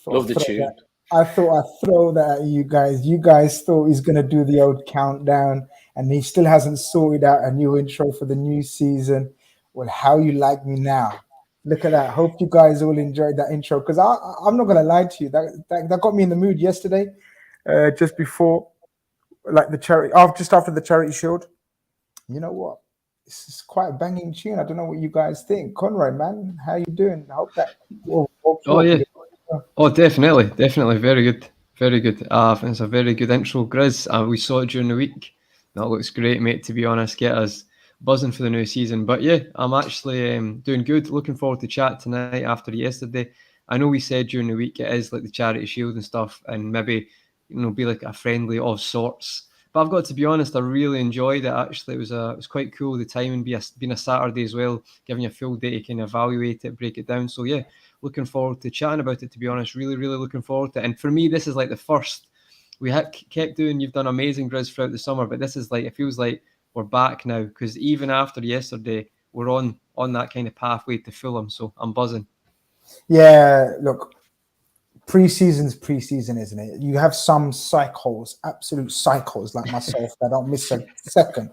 Love the tune. I thought I'd throw that at you guys. You guys thought he's gonna do the old countdown, and he still hasn't sorted out a new intro for the new season. Well, how you like me now? Look at that. Hope you guys all enjoyed that intro because I'm not gonna lie to you. That got me in the mood yesterday, just before, like the charity, just after the charity shield. You know what? This is quite a banging tune. I don't know what you guys think. Conroy, man, how you doing? I hope that. Oh yeah. Oh, definitely. Very good. Very good. It's a very good intro, Grizz. We saw it during the week. That looks great, mate, to be honest. Get us buzzing for the new season. But yeah, I'm actually doing good. Looking forward to chat tonight after yesterday. I know we said during the week it is like the charity shield and stuff, and maybe, be like a friendly of sorts. But I've got to be honest, I really enjoyed it. Actually, it was quite cool. The timing being a Saturday as well, giving you a full day to kind of evaluate it, break it down. So yeah, looking forward to chatting about it. To be honest, really, really looking forward to it. And for me, this is like the first we kept doing. You've done amazing, Grizz, throughout the summer, but this is like, it feels like we're back now because even after yesterday, we're on that kind of pathway to Fulham. So I'm buzzing. Yeah, look. Preseason's preseason, isn't it? You have some psychos, absolute psychos like myself that don't miss a second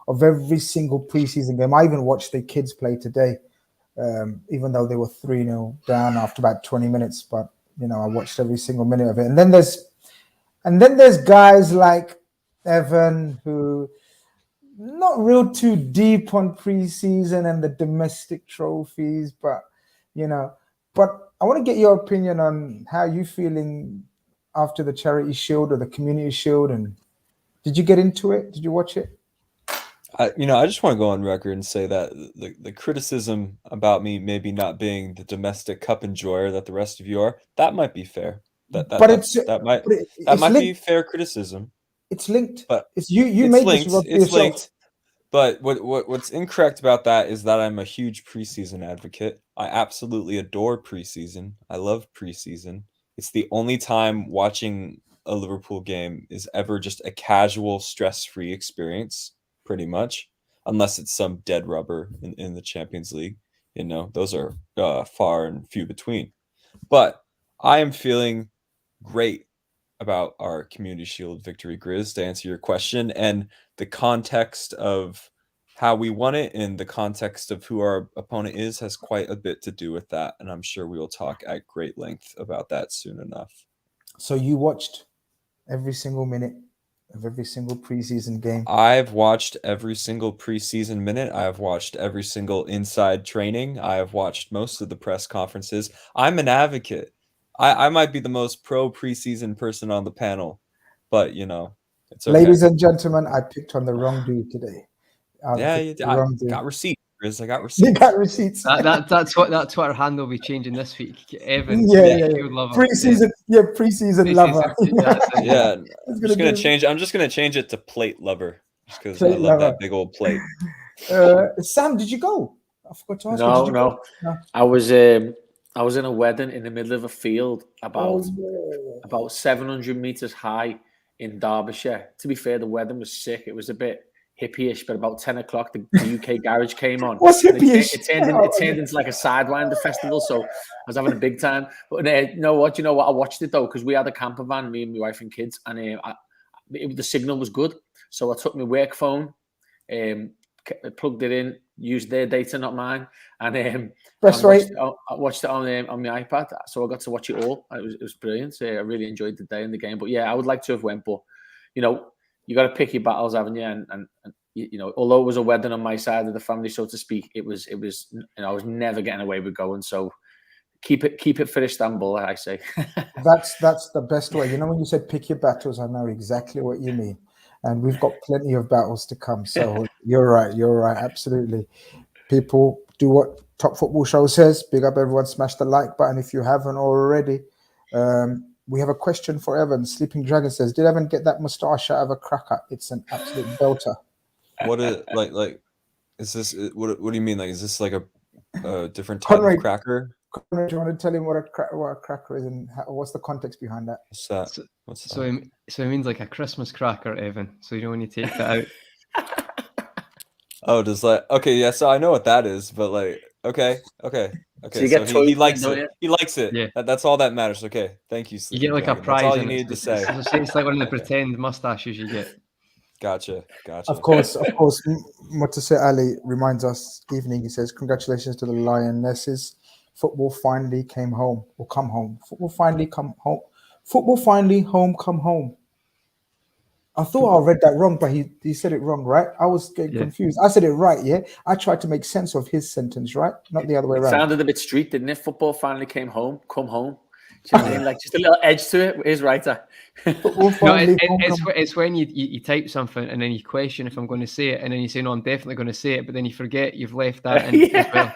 of every single preseason game. I even watched the kids play today, even though they were 3-0 down after about 20 minutes. But I watched every single minute of it. And then there's guys like Evan who not real too deep on preseason and the domestic trophies, but I want to get your opinion on how you feeling after the Charity Shield or the Community Shield. And did you get into it? Did you watch it? I just want to go on record and say that the criticism about me maybe not being the domestic cup enjoyer that the rest of you are, that might be fair. That might be fair criticism. It's linked. But it's you made this rub it's linked. But what's incorrect about that is that I'm a huge preseason advocate. I absolutely adore preseason. I love preseason. It's the only time watching a Liverpool game is ever just a casual, stress-free experience, pretty much, unless it's some dead rubber in the Champions League. Those are far and few between. But I am feeling great about our Community Shield victory, Grizz, to answer your question, and the context of how we won it and the context of who our opponent is has quite a bit to do with that, and I'm sure we will talk at great length about that soon enough. So you watched every single minute of every single preseason game? I've watched every single preseason minute. I have watched every single inside training. I have watched most of the press conferences. I'm an advocate. I might be the most pro preseason person on the panel, but it's okay. Ladies and gentlemen, I picked on the wrong dude today. I got receipts, Chris. I got receipts. You got receipts. That's what our handle will be changing this week. Evan, preseason lover. Yeah, I'm just gonna change it to plate lover, just because I love that big old plate. Sam, did you go? I forgot to ask you. No. I was in a wedding in the middle of a field about 700 meters high in Derbyshire. To be fair, the wedding was sick. It was a bit hippie-ish, but about 10 o'clock, the UK Garage came on. What's hippie-ish? It turned into like a Sidewinder festival, so I was having a big time. But you know what? I watched it, though, because we had a camper van, me and my wife and kids, and the signal was good. So I took my work phone, plugged it in, used their data, not mine, and I watched it on my iPad, so I got to watch it all. It was brilliant. I really enjoyed the day and the game. But yeah, I would like to have went, but you got to pick your battles, haven't you? And although it was a wedding on my side of the family, so to speak, it was I was never getting away with going. So keep it for Istanbul, I say. That's the best way. When you said pick your battles, I know exactly what you mean. And we've got plenty of battles to come. So you're right. Absolutely. People, do what Top Football Show says. Big up everyone. Smash the like button if you haven't already. We have a question for Evan. Sleeping Dragon says, did Evan get that moustache out of a cracker? It's an absolute belter. What is is this? What do you mean? Like, is this like a different type of cracker? Conrad, do you want to tell him what a cracker is and what's the context behind that? What's that? So it means like a Christmas cracker, Evan. So when you take that out. Oh, okay, yeah. So I know what that is, but like, Okay. So you So get he toys, likes don't it. you? He likes it. Yeah. That's all that matters. Okay. Thank you, You Sleeping get like a Dragon. That's all prize you in it. needed to say. It's like one of the pretend mustaches you get. Gotcha. Of course. Mutase Ali reminds us, evening, he says, congratulations to the Lionesses. Football finally came home, or come home. Football finally come home. Football finally home, come home. I thought I read that wrong, but he said it wrong, right? I was getting Yeah. confused. I said it right, yeah? I tried to make sense of his sentence, right? Not the other way It around. sounded a bit street, didn't it? Football finally came home. Come home. Do you know what I mean? Like just a little edge to it. Is writer. Football No, finally home, come it's when you type something and then you question if I'm going to say it, and then you say, no, I'm definitely going to say it, but then you forget you've left that in as well.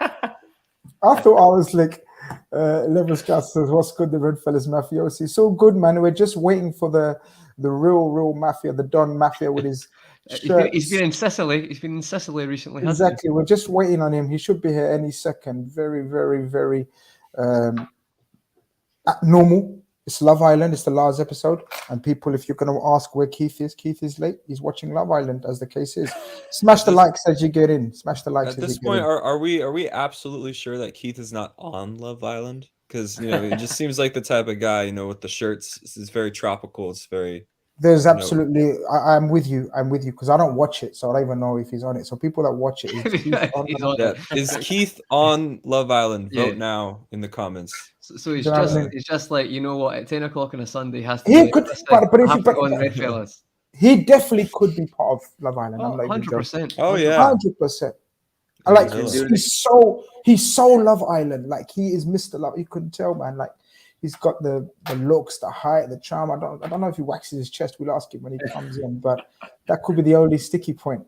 I thought I was like, Level Scout says, what's good, the Redfellas mafiosi? So good, man. We're just waiting for the real mafia, the Don Mafia with his shirts. He's been in Sicily. He's been in Sicily recently, hasn't he? Exactly. We're just waiting on him. He should be here any second. Very, very, very normal. It's Love Island. It's the last episode. And people, if you're going to ask where Keith is late. He's watching Love Island, as the case is. Smash the likes as you get in. Smash the likes At this point, are we absolutely sure that Keith is not on Love Island? Because it just seems like the type of guy, with the shirts. It's very tropical. It's very. There's absolutely. I'm with you. Because I don't watch it, so I don't even know if he's on it. So people that watch it, is Keith on? He's on Yeah. Is Keith on Love Island? Vote Yeah. now in the comments. So it's Do you know what I mean? it's just like, you know what, at 10 o'clock on a Sunday he has to He be could, like, but if I have you to go on REDFELLAS. he definitely could be part of Love Island. I'm Oh, not even joking. 100%. Oh yeah. 100%. I like Vanilla. he's so Love Island. Like he is Mr. Love. You couldn't tell, man. Like he's got the looks, the height, the charm. I don't know if he waxes his chest. We'll ask him when he comes in, but that could be the only sticky point.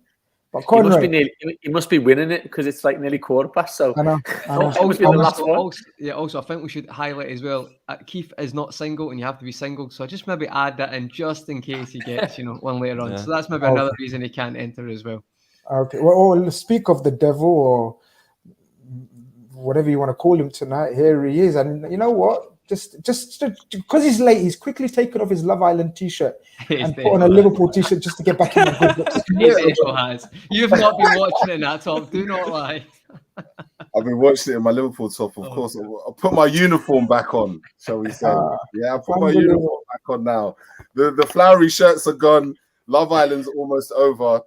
But Conrad, he must be winning it because it's like nearly 15:15. So I know. it must be the last one. Also, I think we should highlight as well, Keith is not single and you have to be single. So just maybe add that in just in case he gets, one later on. Yeah. So that's maybe another reason he can't enter as well. Okay. Well, speak of the devil or whatever you want to call him tonight. Here he is, and you know what? Just because he's late, he's quickly taken off his Love Island t-shirt and put on a Liverpool t-shirt just to get back in the good books. You've not been watching it, that Tom. Do not lie. I've been watching it in my Liverpool top, of course. I'll put my uniform back on, shall we say? Yeah, I'll put my uniform back on now. The flowery shirts are gone. Love Island's almost over.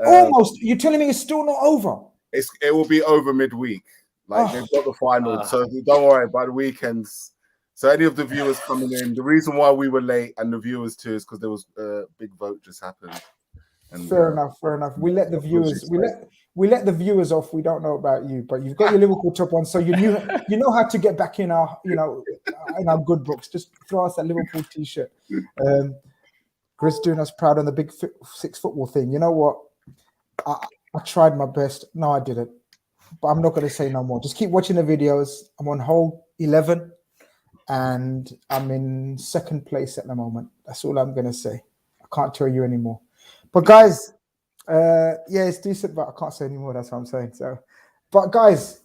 Almost. You're telling me it's still not over? It will be over midweek. Like they've got the final, so don't worry about the weekends. So any of the viewers coming in, the reason why we were late and the viewers too is because there was a big vote just happened. And, fair enough. We let the viewers we let the viewers off. We don't know about you, but you've got your Liverpool top on, so you know how to get back in our in our good books. Just throw us that Liverpool t-shirt. Chris doing us proud on the big six football thing. You know what? I tried my best. No, I didn't. But I'm not going to say no more. Just keep watching the videos. I'm on hole 11 and I'm in second place at the moment. That's all I'm going to say. I can't tell you anymore. But guys, it's decent, but I can't say anymore. That's what I'm saying. So, but guys,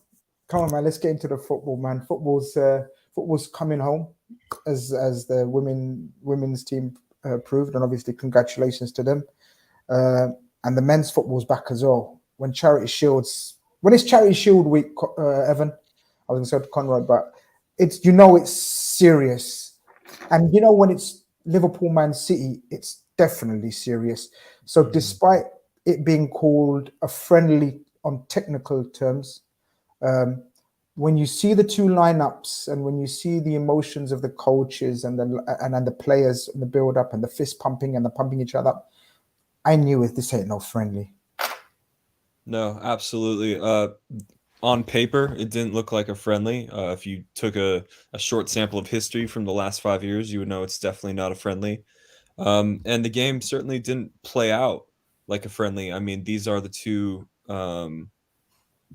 come on, man. Let's get into the football, man. Football's coming home as the women's team proved, and obviously congratulations to them. And the men's football's back as well. When it's Charity Shield week, Evan, I was going to say to Conrad, but it's serious, and when it's Liverpool Man City, it's definitely serious. So despite it being called a friendly on technical terms, when you see the two lineups and when you see the emotions of the coaches and the players and the build up and the fist pumping and the pumping each other up, I knew this ain't no friendly. No, absolutely. On paper, it didn't look like a friendly. If you took a short sample of history from the last 5 years, you would know it's definitely not a friendly. And the game certainly didn't play out like a friendly. I mean, these are the two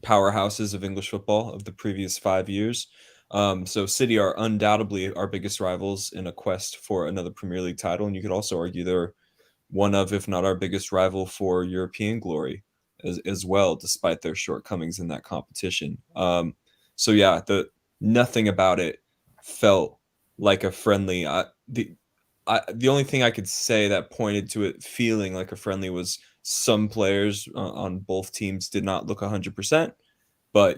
powerhouses of English football of the previous 5 years. So City are undoubtedly our biggest rivals in a quest for another Premier League title. And you could also argue they're one of, if not our biggest rival for European glory as well, despite their shortcomings in that competition. So yeah, nothing about it felt like a friendly. The only thing I could say that pointed to it feeling like a friendly was some players on both teams did not look 100%. But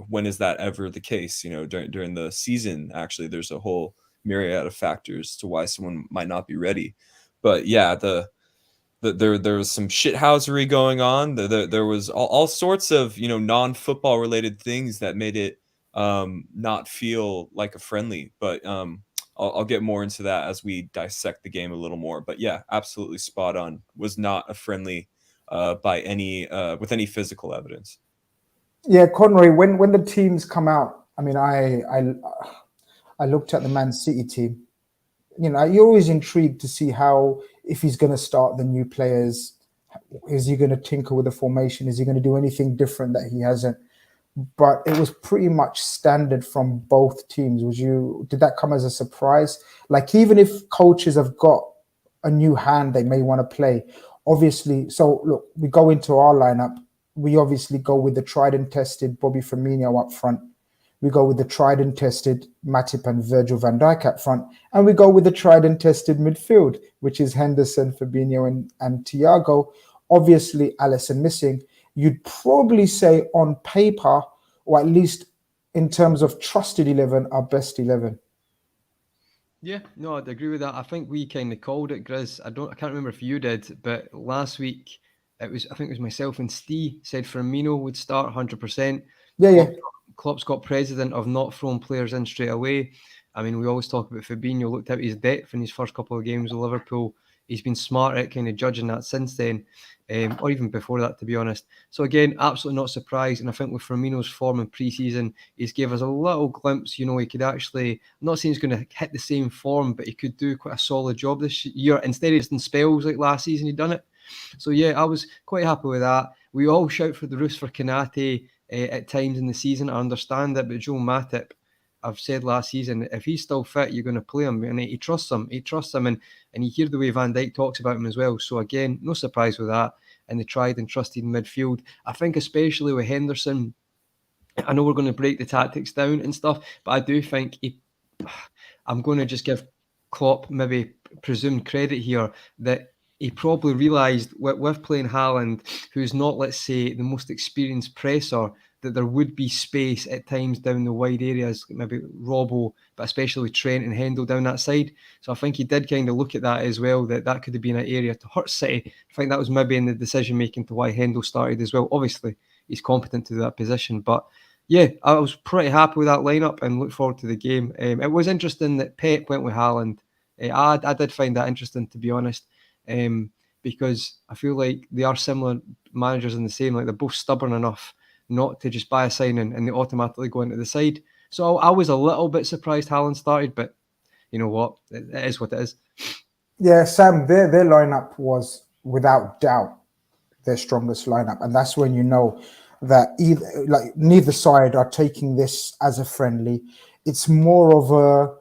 when is that ever the case? During the season, actually, there's a whole myriad of factors to why someone might not be ready. But yeah, there was some shithousery going on. There was all sorts of non-football related things that made it not feel like a friendly. But I'll get more into that as we dissect the game a little more. But yeah, absolutely spot on. Was not a friendly by any with any physical evidence. Yeah, Conroy, when the teams come out, I mean, I looked at the Man City team. You're always intrigued to see how, if he's going to start the new players, is he going to tinker with the formation? Is he going to do anything different that he hasn't? But it was pretty much standard from both teams. Did that come as a surprise? Like, even if coaches have got a new hand they may want to play, obviously. So look, we go into our lineup. We obviously go with the tried and tested Bobby Firmino up front. We go with the tried and tested Matip and Virgil van Dijk up front. And we go with the tried and tested midfield, which is Henderson, Fabinho, and Thiago. Obviously, Alisson missing. You'd probably say on paper, or at least in terms of trusted 11, our best 11. Yeah, no, I'd agree with that. I think we kind of called it, Grizz. I can't remember if you did, but last week I think it was myself and Steve said Firmino would start 100%. Yeah. Klopp's got precedent of not throwing players in straight away. I mean, we always talk about Fabinho, looked at his depth in his first couple of games with Liverpool. He's been smart at kind of judging that since then, or even before that, to be honest. So again, absolutely not surprised. And I think with Firmino's form in pre-season, he's gave us a little glimpse. He could actually, I'm not saying he's going to hit the same form, but he could do quite a solid job this year. Instead of just in spells like last season, he'd done it. So yeah, I was quite happy with that. We all shout for the roofs for Konate at times in the season. I understand that, but Joe Matip, I've said last season, if he's still fit, you're going to play him, and he trusts him. He trusts him, and you hear the way Van Dijk talks about him as well. So again, no surprise with that. And they tried and trusted in midfield. I think especially with Henderson, I know we're going to break the tactics down and stuff, but I do think I'm going to just give Klopp maybe presumed credit here that he probably realised with playing Haaland, who's not, let's say, the most experienced presser, that there would be space at times down the wide areas, maybe Robbo, but especially with Trent and Hendel down that side. So I think he did kind of look at that as well, that could have been an area to hurt City. I think that was maybe in the decision-making to why Hendel started as well. Obviously, he's competent to that position. But yeah, I was pretty happy with that lineup and look forward to the game. It was interesting that Pep went with Haaland. I did find that interesting, to be honest. Because I feel like they are similar managers in the same, like they're both stubborn enough not to just buy a signing and they automatically go into the side. So I was a little bit surprised Haaland started, but you know what? It is what it is. Yeah, Sam, their lineup was without doubt their strongest lineup. And that's when you know that neither side are taking this as a friendly. It's more of a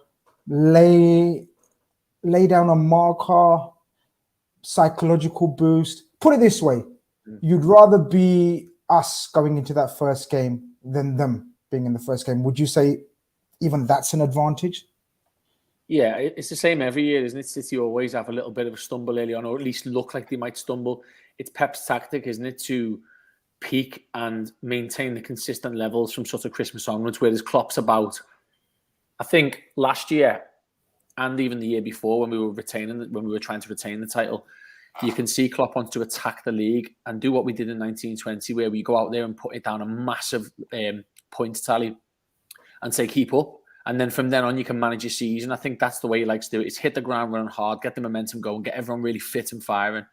lay down a marker, psychological boost. Put it this way, you'd rather be us going into that first game than them being in the first game. Would you say even that's an advantage? Yeah, it's the same every year, isn't it? City always have a little bit of a stumble early on, or at least look like they might stumble. It's Pep's tactic, isn't it, to peak and maintain the consistent levels from sort of Christmas onwards, whereas Klopp's about, I think last year and even the year before when we were trying to retain the title, you can see Klopp wants to attack the league and do what we did in 1920, where we go out there and put it down a massive points tally and say keep up. And then from then on, you can manage your season. I think that's the way he likes to do it. It's hit the ground running hard, get the momentum going, get everyone really fit and firing.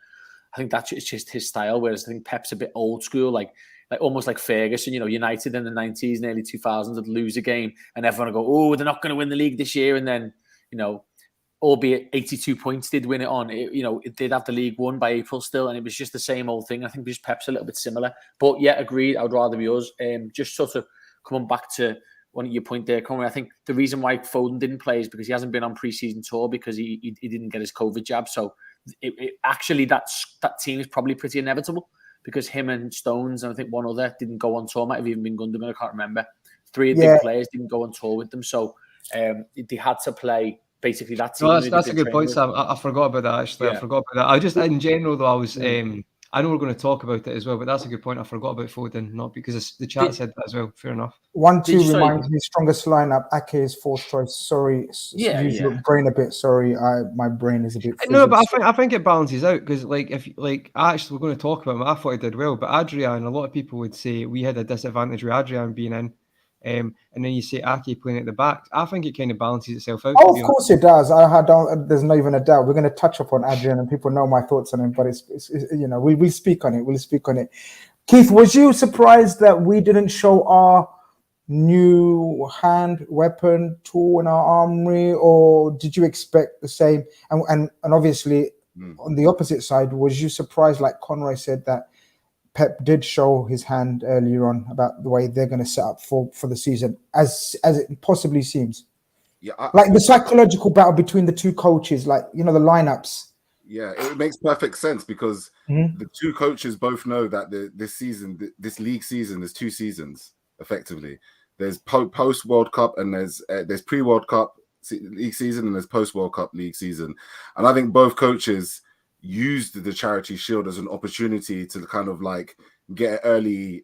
I think that's just his style. Whereas I think Pep's a bit old school, like almost like Ferguson. United in the 90s and early 2000s would lose a game and everyone would go, "Oh, they're not going to win the league this year." And then, albeit 82 points did win it on. It did have the league won by April still, and it was just the same old thing. I think just Pep's a little bit similar. But yeah, agreed. I would rather be us. Just sort of coming back to one of your point there, Conway, I think the reason why Foden didn't play is because he hasn't been on pre-season tour because he didn't get his COVID jab. So actually that team is probably pretty inevitable because him and Stones and I think one other didn't go on tour. Might have even been Gundogan. I can't remember. Three big players didn't go on tour with them. So they had to play basically that team. No, that's a good point, Sam. I forgot about that, actually. Yeah. I forgot about that. I just, in general, though, I I know we're going to talk about it as well, but that's a good point. I forgot about Foden, not because the chat said that as well. Fair enough. 1-2 reminds me strongest lineup. Ake is fourth choice. Sorry, use your brain a bit. Sorry, my brain is a bit. No, but I think it balances out because, like, if like actually we're going to talk about him, I thought he did well, but Adrian, a lot of people would say we had a disadvantage with Adrian being in, and then you say Ake playing at the back. I think it kind of balances itself out. Oh, of course it does. There's not even a doubt. We're going to touch upon Adrian, and people know my thoughts on him. But it's you know, we speak on it. We'll speak on it. Keith, was you surprised that we didn't show our new hand weapon tool in our armory, or did you expect the same? And obviously, on the opposite side, was you surprised, like Conroy said, that Pep did show his hand earlier on about the way they're going to set up for the season, as it possibly seems? Yeah, like the psychological battle between the two coaches, like, you know, the lineups. Yeah, it makes perfect sense because the two coaches both know that this league season, there's 2 seasons effectively. There's post World Cup and there's pre World Cup league season and there's post World Cup league season. And I think both coaches used the Charity Shield as an opportunity to kind of like get an early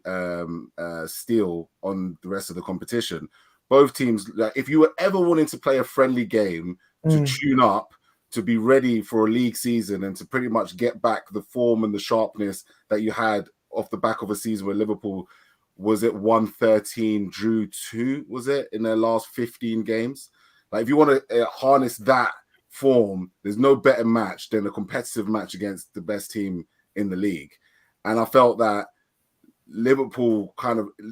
steal on the rest of the competition. Both teams, like, if you were ever wanting to play a friendly game to tune up, to be ready for a league season and to pretty much get back the form and the sharpness that you had off the back of a season where Liverpool was it 1-13, drew 2, was it, in their last 15 games? Like, if you want to harness that form, there's no better match than a competitive match against the best team in the league. And I felt that Liverpool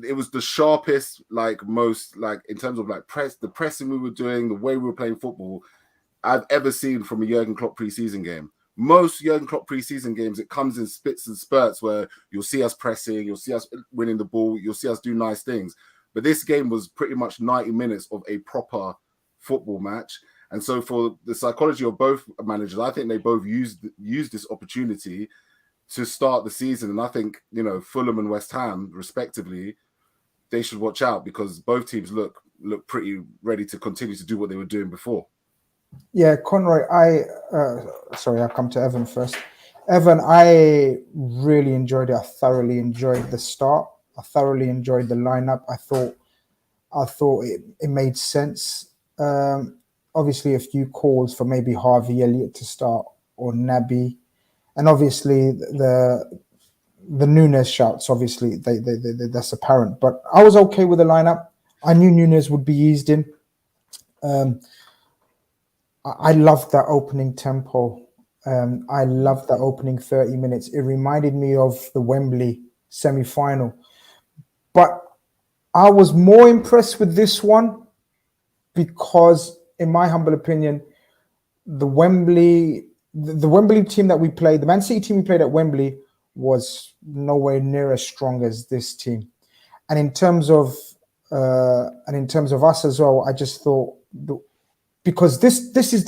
it was the sharpest, like most, like in terms of like the pressing we were doing, the way we were playing football, I've ever seen from a Jurgen Klopp preseason game. Most Jurgen Klopp preseason games, it comes in spits and spurts where you'll see us pressing, you'll see us winning the ball, you'll see us do nice things. But this game was pretty much 90 minutes of a proper football match. And so for the psychology of both managers, I think they both used this opportunity to start the season. And I think, you know, Fulham and West Ham, respectively, they should watch out because both teams look pretty ready to continue to do what they were doing before. Yeah, Conroy, I'll come to Evan first. Evan, I really enjoyed it. I thoroughly enjoyed the start. I thoroughly enjoyed the lineup. I thought it made sense. Obviously, a few calls for maybe Harvey Elliott to start or Naby, and obviously the Nunes shouts. Obviously, they that's apparent. But I was okay with the lineup. I knew Nunes would be eased in. I loved that opening tempo. I loved that opening 30 minutes. It reminded me of the Wembley semi-final. But I was more impressed with this one because, in my humble opinion, the Wembley team that we played, the Man City team we played at Wembley, was nowhere near as strong as this team. And in terms of us as well, I just thought because this is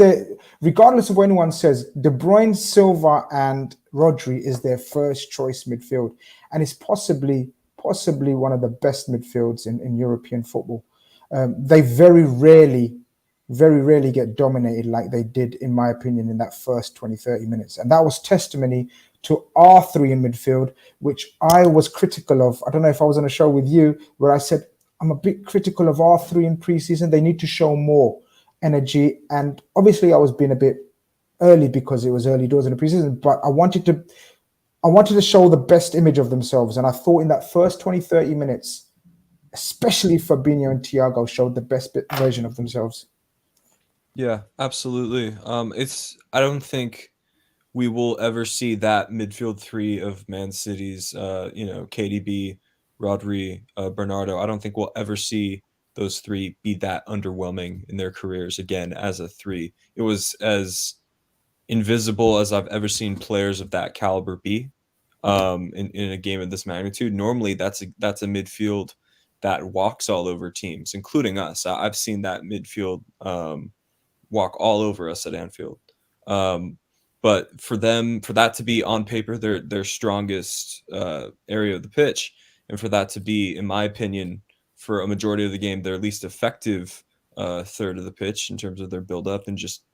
regardless of what anyone says, De Bruyne, Silva, and Rodri is their first choice midfield, and it's possibly one of the best midfields in European football. They very rarely get dominated like they did, in my opinion, in that first 20-30 minutes, and that was testimony to R3 in midfield, which I was critical of. I don't know if I was on a show with you where I said I'm a bit critical of R3 in preseason. They need to show more energy, and obviously I was being a bit early because it was early doors in the preseason, but I wanted to show the best image of themselves, and I thought in that first 20-30 minutes, especially Fabinho and Thiago, showed the best version of themselves. Yeah, absolutely. I don't think we will ever see that midfield 3 of Man City's KDB, Rodri, Bernardo. I don't think we'll ever see those 3 be that underwhelming in their careers again as a 3. It was as invisible as I've ever seen players of that caliber be in a game of this magnitude. Normally that's a midfield that walks all over teams, including us. I've seen that midfield walk all over us at Anfield. But for that to be on paper their strongest area of the pitch, and for that to be, in my opinion, for a majority of the game, their least effective third of the pitch in terms of their build-up and just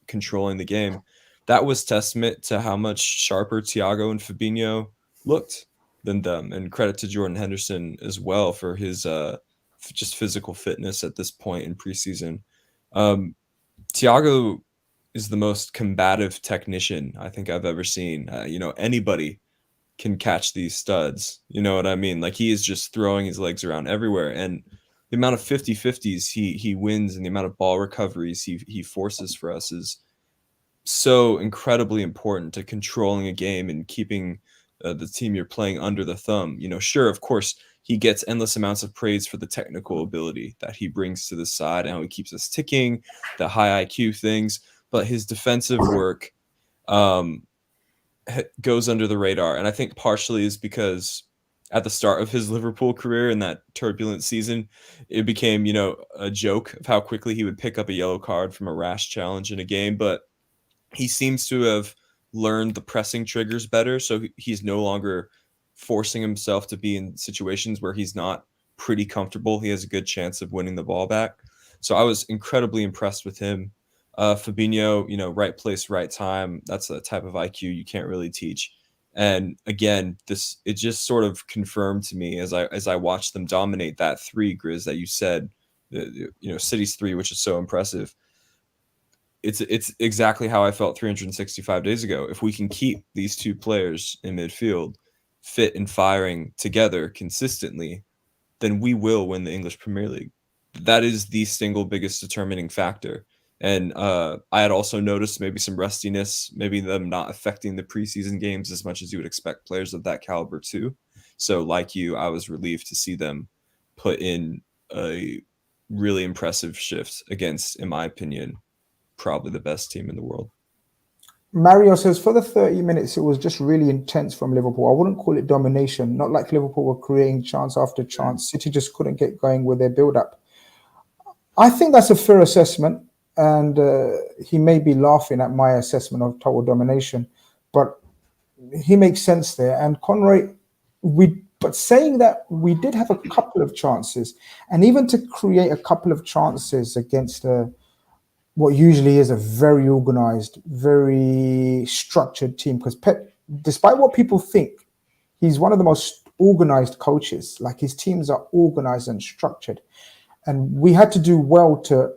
controlling the game, that was testament to how much sharper Thiago and Fabinho looked than them. And credit to Jordan Henderson as well for his just physical fitness at this point in preseason. Thiago is the most combative technician I think I've ever seen. Anybody can catch these studs. You know what I mean? Like, he is just throwing his legs around everywhere. And the amount of 50-50s he wins and the amount of ball recoveries he forces for us is so incredibly important to controlling a game and keeping the team you're playing under the thumb. Sure, of course, he gets endless amounts of praise for the technical ability that he brings to the side and how he keeps us ticking, the high IQ things, but his defensive work goes under the radar. And I think partially is because at the start of his Liverpool career in that turbulent season, it became, a joke of how quickly he would pick up a yellow card from a rash challenge in a game. But he seems to have learned the pressing triggers better. So he's no longer forcing himself to be in situations where he's not pretty comfortable. He has a good chance of winning the ball back. So I was incredibly impressed with him. Fabinho, right place, right time. That's a type of IQ you can't really teach. And again, it just sort of confirmed to me as I watched them dominate that 3, Grizz, that you said, City's 3, which is so impressive. It's exactly how I felt 365 days ago. If we can keep these 2 players in midfield fit and firing together consistently, then we will win the English Premier League. That is the single biggest determining factor. And I had also noticed maybe some rustiness, maybe them not affecting the preseason games as much as you would expect players of that caliber to. So like you, I was relieved to see them put in a really impressive shift against, in my opinion, probably the best team in the world. Mario says, for the 30 minutes, it was just really intense from Liverpool. I wouldn't call it domination. Not like Liverpool were creating chance after chance. City just couldn't get going with their build-up. I think that's a fair assessment. And he may be laughing at my assessment of total domination, but he makes sense there. And Conroy, but saying that, we did have a couple of chances, and even to create a couple of chances against what usually is a very organized, very structured team, because Pep, despite what people think, he's one of the most organized coaches. Like, his teams are organized and structured, and we had to do well to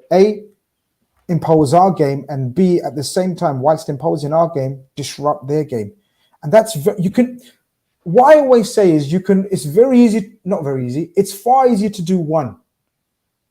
impose our game, and B, at the same time, whilst imposing our game, disrupt their game. And that's what I always say is it's very easy, not very easy, it's far easier to do one.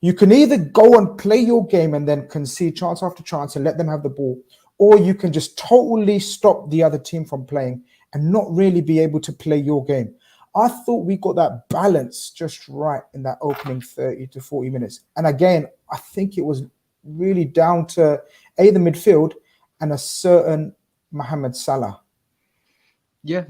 You can either go and play your game and then concede chance after chance and let them have the ball, or you can just totally stop the other team from playing and not really be able to play your game. I thought we got that balance just right in that opening 30 to 40 minutes. And again, I think it was really down to the midfield and a certain Mohamed Salah. Yeah.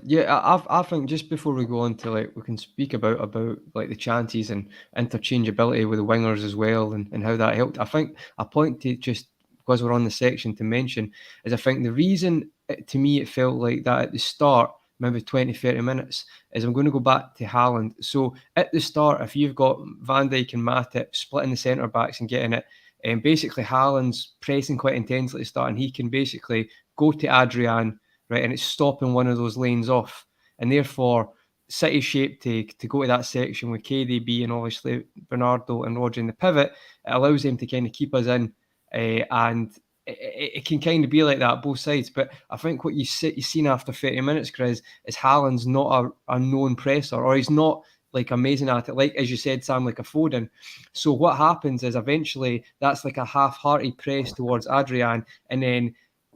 I think just before we go on to we can speak about the chances and interchangeability with the wingers as well, and how that helped. I think a point to just, because we're on the section, to mention is, I think the reason to me it felt like that at the start, maybe 20-30 minutes, is I'm going to go back to Haaland. So at the start, if you've got Van Dijk and Matip splitting the centre backs and getting it, and basically Haaland's pressing quite intensely at the start, and he can basically go to Adrian, right, and it's stopping one of those lanes off. And therefore, City's shape to go to that section with KDB and obviously Bernardo and Roger in the pivot, it allows them to kind of keep us in, and it can kind of be like that both sides. But I think what you've seen after 30 minutes, Chris, is Haaland's not a known presser, or he's not like amazing at it, like as you said, Sam, like a Foden. So what happens is eventually that's like a half-hearted press towards Adrian, and then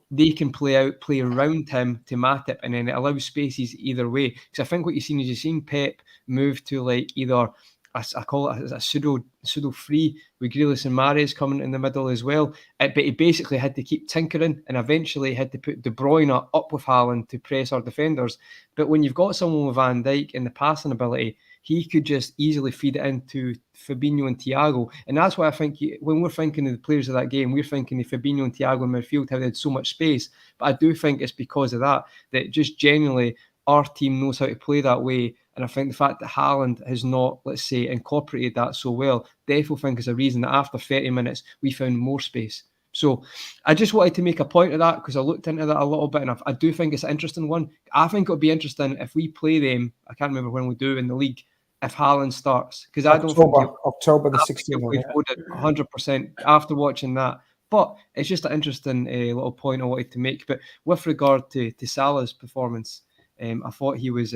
they can play around him to Matip, and then it allows spaces either way. Because I think what you've seen Pep move to like either I call it a pseudo free with Grealish and Mahrez coming in the middle as well. But he basically had to keep tinkering, and eventually had to put De Bruyne up with Haaland to press our defenders. But when you've got someone with Van Dijk and the passing ability, he could just easily feed it into Fabinho and Thiago. And that's why I think when we're thinking of the players of that game, we're thinking of Fabinho and Thiago in midfield, how they had so much space. But I do think it's because of that just genuinely our team knows how to play that way. And I think the fact that Haaland has not, let's say, incorporated that so well, definitely think is a reason that after 30 minutes, we found more space. So I just wanted to make a point of that because I looked into that a little bit, and I do think it's an interesting one. I think it'll be interesting if we play them. I can't remember when we do in the league. If Haaland starts, because I don't think October the 16th. We've voted 100% after watching that. But it's just an interesting little point I wanted to make. But with regard to Salah's performance, I thought he was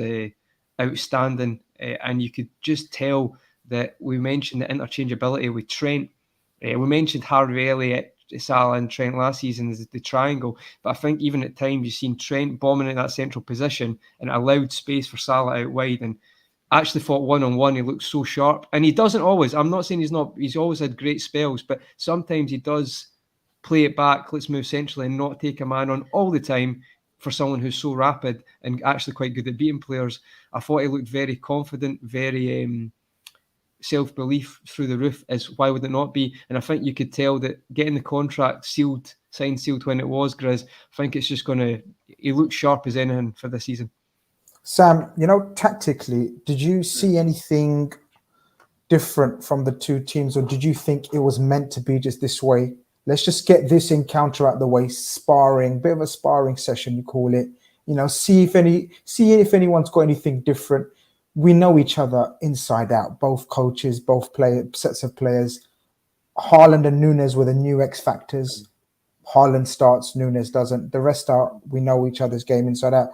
outstanding, and you could just tell that we mentioned the interchangeability with Trent. We mentioned Harvey Elliott, Salah and Trent last season as the triangle, but I think even at times you've seen Trent bombing in that central position and allowed space for Salah out wide, and actually thought one-on-one he looks so sharp. And he doesn't always, I'm not saying he's always had great spells, but sometimes he does play it back, let's move centrally and not take a man on all the time for someone who's so rapid and actually quite good at beating players. I thought he looked very confident, very self-belief through the roof, as why would it not be? And I think you could tell that getting the contract signed sealed when it was, Grizz, I think it's just he looks sharp as anything for this season. Sam, tactically, did you see anything different from the two teams, or did you think it was meant to be just this way? Let's just get this encounter out the way, sparring, bit of a sparring session, you call it. See if anyone's got anything different. We know each other inside out, both coaches, both sets of players. Haaland and Nunes were the new X factors. Haaland starts, Nunes doesn't. The rest we know each other's game inside out.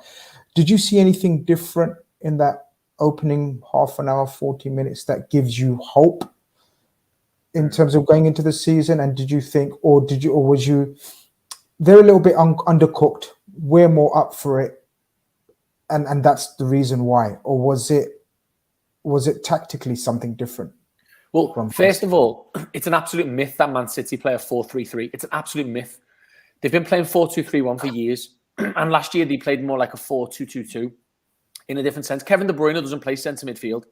Did you see anything different in that opening half an hour, 40 minutes that gives you hope in terms of going into the season? And did you think, or was you, they're a little bit undercooked, we're more up for it, and that's the reason why? Or was it tactically something different? Well, first of all, it's an absolute myth that Man City play a 4-3-3. It's an absolute myth. They've been playing 4-2-3-1 for years. And last year, they played more like a 4-2-2-2 in a different sense. Kevin De Bruyne doesn't play centre midfield.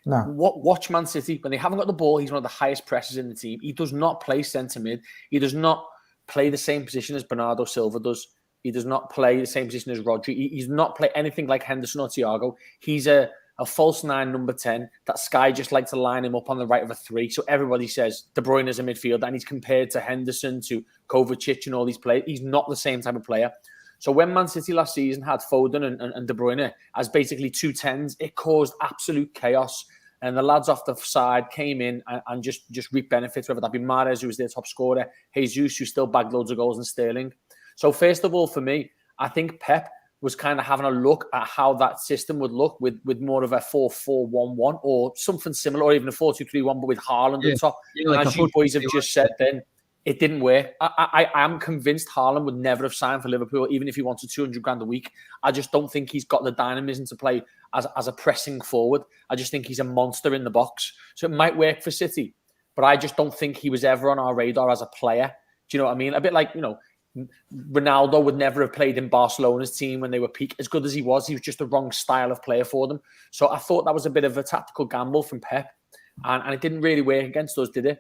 No. Watch Man City. When they haven't got the ball, he's one of the highest pressers in the team. He does not play centre mid. He does not play the same position as Bernardo Silva does. He does not play the same position as Rodri. He's not play anything like Henderson or Thiago. He's a false 9, number 10. That Sky just like to line him up on the right of a 3. So everybody says De Bruyne is a midfielder, and he's compared to Henderson, to Kovacic and all these players. He's not the same type of player. So when Man City last season had Foden and De Bruyne as basically 2 10s, it caused absolute chaos. And the lads off the side came in and just reaped benefits, whether that be Mahrez, who was their top scorer, Jesus, who still bagged loads of goals, and Sterling. So first of all, for me, I think Pep was kind of having a look at how that system would look with more of a 4-4-1-1 or something similar, or even a 4-2-3-1, but with Haaland on top. Yeah, like and as you boys have just said then, it didn't work. I am convinced Haaland would never have signed for Liverpool, even if he wanted 200 grand a week. I just don't think he's got the dynamism to play as a pressing forward. I just think he's a monster in the box. So it might work for City, but I just don't think he was ever on our radar as a player. Do you know what I mean? A bit like, Ronaldo would never have played in Barcelona's team when they were peak. As good as he was just the wrong style of player for them. So I thought that was a bit of a tactical gamble from Pep, and it didn't really work against us, did it?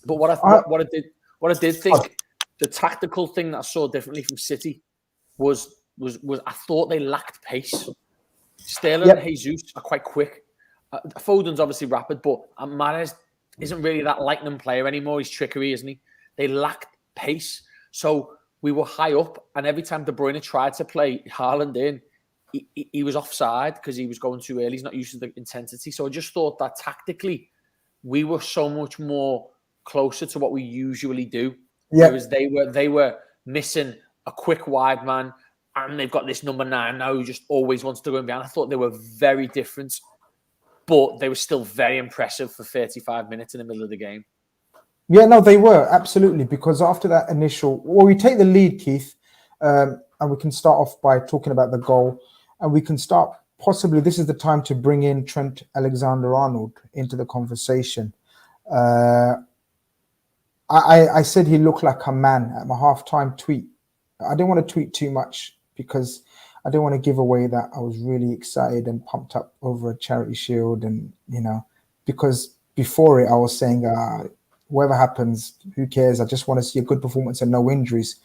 But what I did think, the tactical thing that I saw differently from City was I thought they lacked pace. Sterling and Jesus are quite quick. Foden's obviously rapid, but Mahrez isn't really that lightning player anymore. He's trickery, isn't he? They lacked pace. So we were high up, and every time De Bruyne tried to play Haaland in, he was offside because he was going too early. He's not used to the intensity. So I just thought that tactically, we were so much more closer to what we usually do. Whereas they were missing a quick wide man, and they've got this number 9 now who just always wants to go in behind. I thought they were very different, but they were still very impressive for 35 minutes in the middle of the game. Yeah, no, they were, absolutely, because after that initial... Well, we take the lead, Keith, and we can start off by talking about the goal, and we can start, possibly, this is the time to bring in Trent Alexander-Arnold into the conversation. I said he looked like a man at my halftime tweet. I didn't want to tweet too much because I didn't want to give away that I was really excited and pumped up over a charity shield, and because before it I was saying whatever happens, who cares? I just want to see a good performance and no injuries.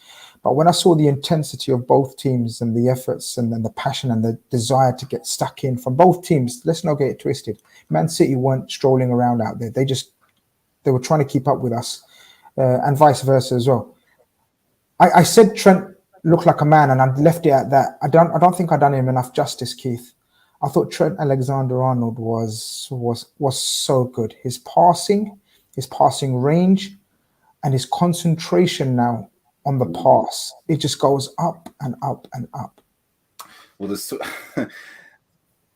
But when I saw the intensity of both teams and the efforts and the passion and the desire to get stuck in from both teams, let's not get it twisted. Man City weren't strolling around out there. They were trying to keep up with us, and vice versa as well. I said Trent looked like a man, and I left it at that. I don't think I done him enough justice, Keith. I thought Trent Alexander-Arnold was so good. His passing range, and his concentration now on the pass, it just goes up and up and up. Well,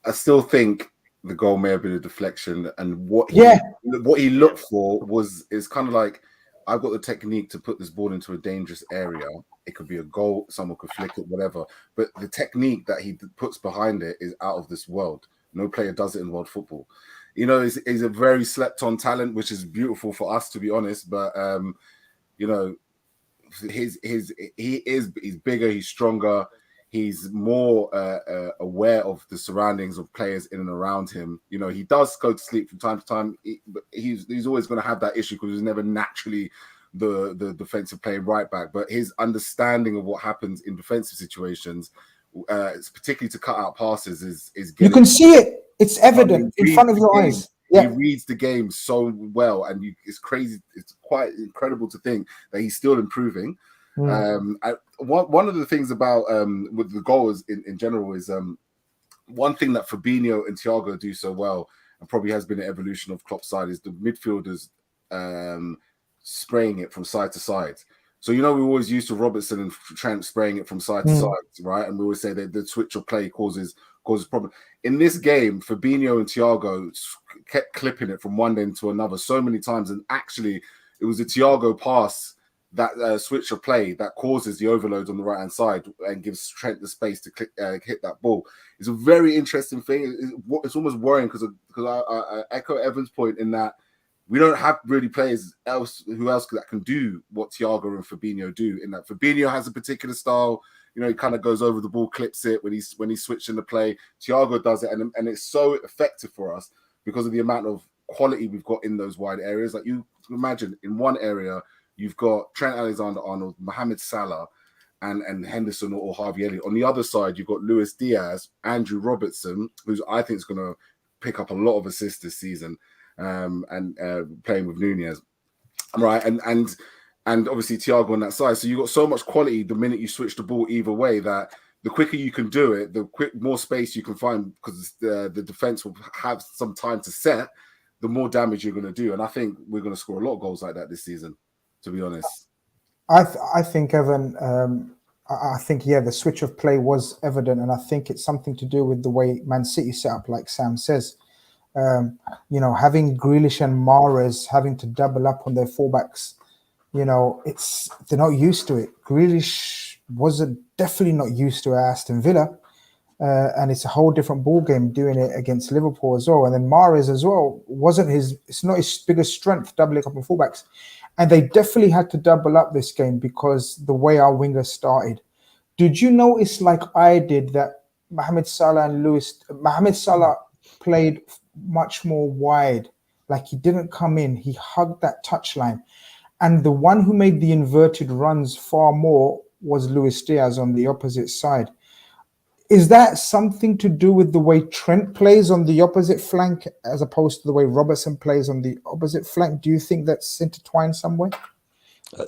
I still think the goal may have been a deflection, and what he looked for is kind of like, I've got the technique to put this ball into a dangerous area. It could be a goal, someone could flick it, whatever. But the technique that he puts behind it is out of this world. No player does it in world football. You know, he's a very slept-on talent, which is beautiful for us, to be honest. But you know, he's bigger, he's stronger. He's more aware of the surroundings of players in and around him. You know, he does go to sleep from time to time, but he's always going to have that issue because he's never naturally the defensive playing right back. But his understanding of what happens in defensive situations, particularly to cut out passes, is you can see it. It's evident in front of your eyes. Yeah. He reads the game so well, and it's crazy. It's quite incredible to think that he's still improving. One of the things about with the goals in general is one thing that Fabinho and Thiago do so well, and probably has been an evolution of Klopp's side, is the midfielders spraying it from side to side. So, you know, we always used to Robertson and Trent spraying it from side to side, right? And we always say that the switch of play causes problem. In this game, Fabinho and Thiago kept clipping it from one end to another so many times, and actually it was a Thiago pass, that switch of play, that causes the overload on the right hand side and gives Trent the space to hit that ball. It's a very interesting thing. It's almost worrying because I echo Evan's point in that we don't have really players who else that can do what Thiago and Fabinho do. In that Fabinho has a particular style. You know, he kind of goes over the ball, clips it when he's switching the play. Thiago does it, and it's so effective for us because of the amount of quality we've got in those wide areas. Like, you imagine in one area, you've got Trent Alexander-Arnold, Mohamed Salah, and Henderson or Harvey Elliott. On the other side, you've got Luis Diaz, Andrew Robertson, who's I think is going to pick up a lot of assists this season, and playing with Nunez, right? And obviously Thiago on that side. So you've got so much quality the minute you switch the ball either way that the quicker you can do it, the more space you can find, because the defense will have some time to set, the more damage you're going to do. And I think we're going to score a lot of goals like that this season, to be honest. I think, Evan, I think, the switch of play was evident, and I think it's something to do with the way Man City set up, like Sam says. You know, having Grealish and Mahrez having to double up on their fullbacks, you know, they're not used to it. Grealish wasn't definitely not used to Aston Villa, and it's a whole different ball game doing it against Liverpool as well. And then Mahrez as well it's not his biggest strength doubling up on fullbacks. And they definitely had to double up this game because the way our wingers started. Did you notice, like I did, that Mohamed Salah played much more wide? Like, he didn't come in, he hugged that touchline. And the one who made the inverted runs far more was Luis Diaz on the opposite side. Is that something to do with the way Trent plays on the opposite flank as opposed to the way Robertson plays on the opposite flank? Do you think that's intertwined somewhere?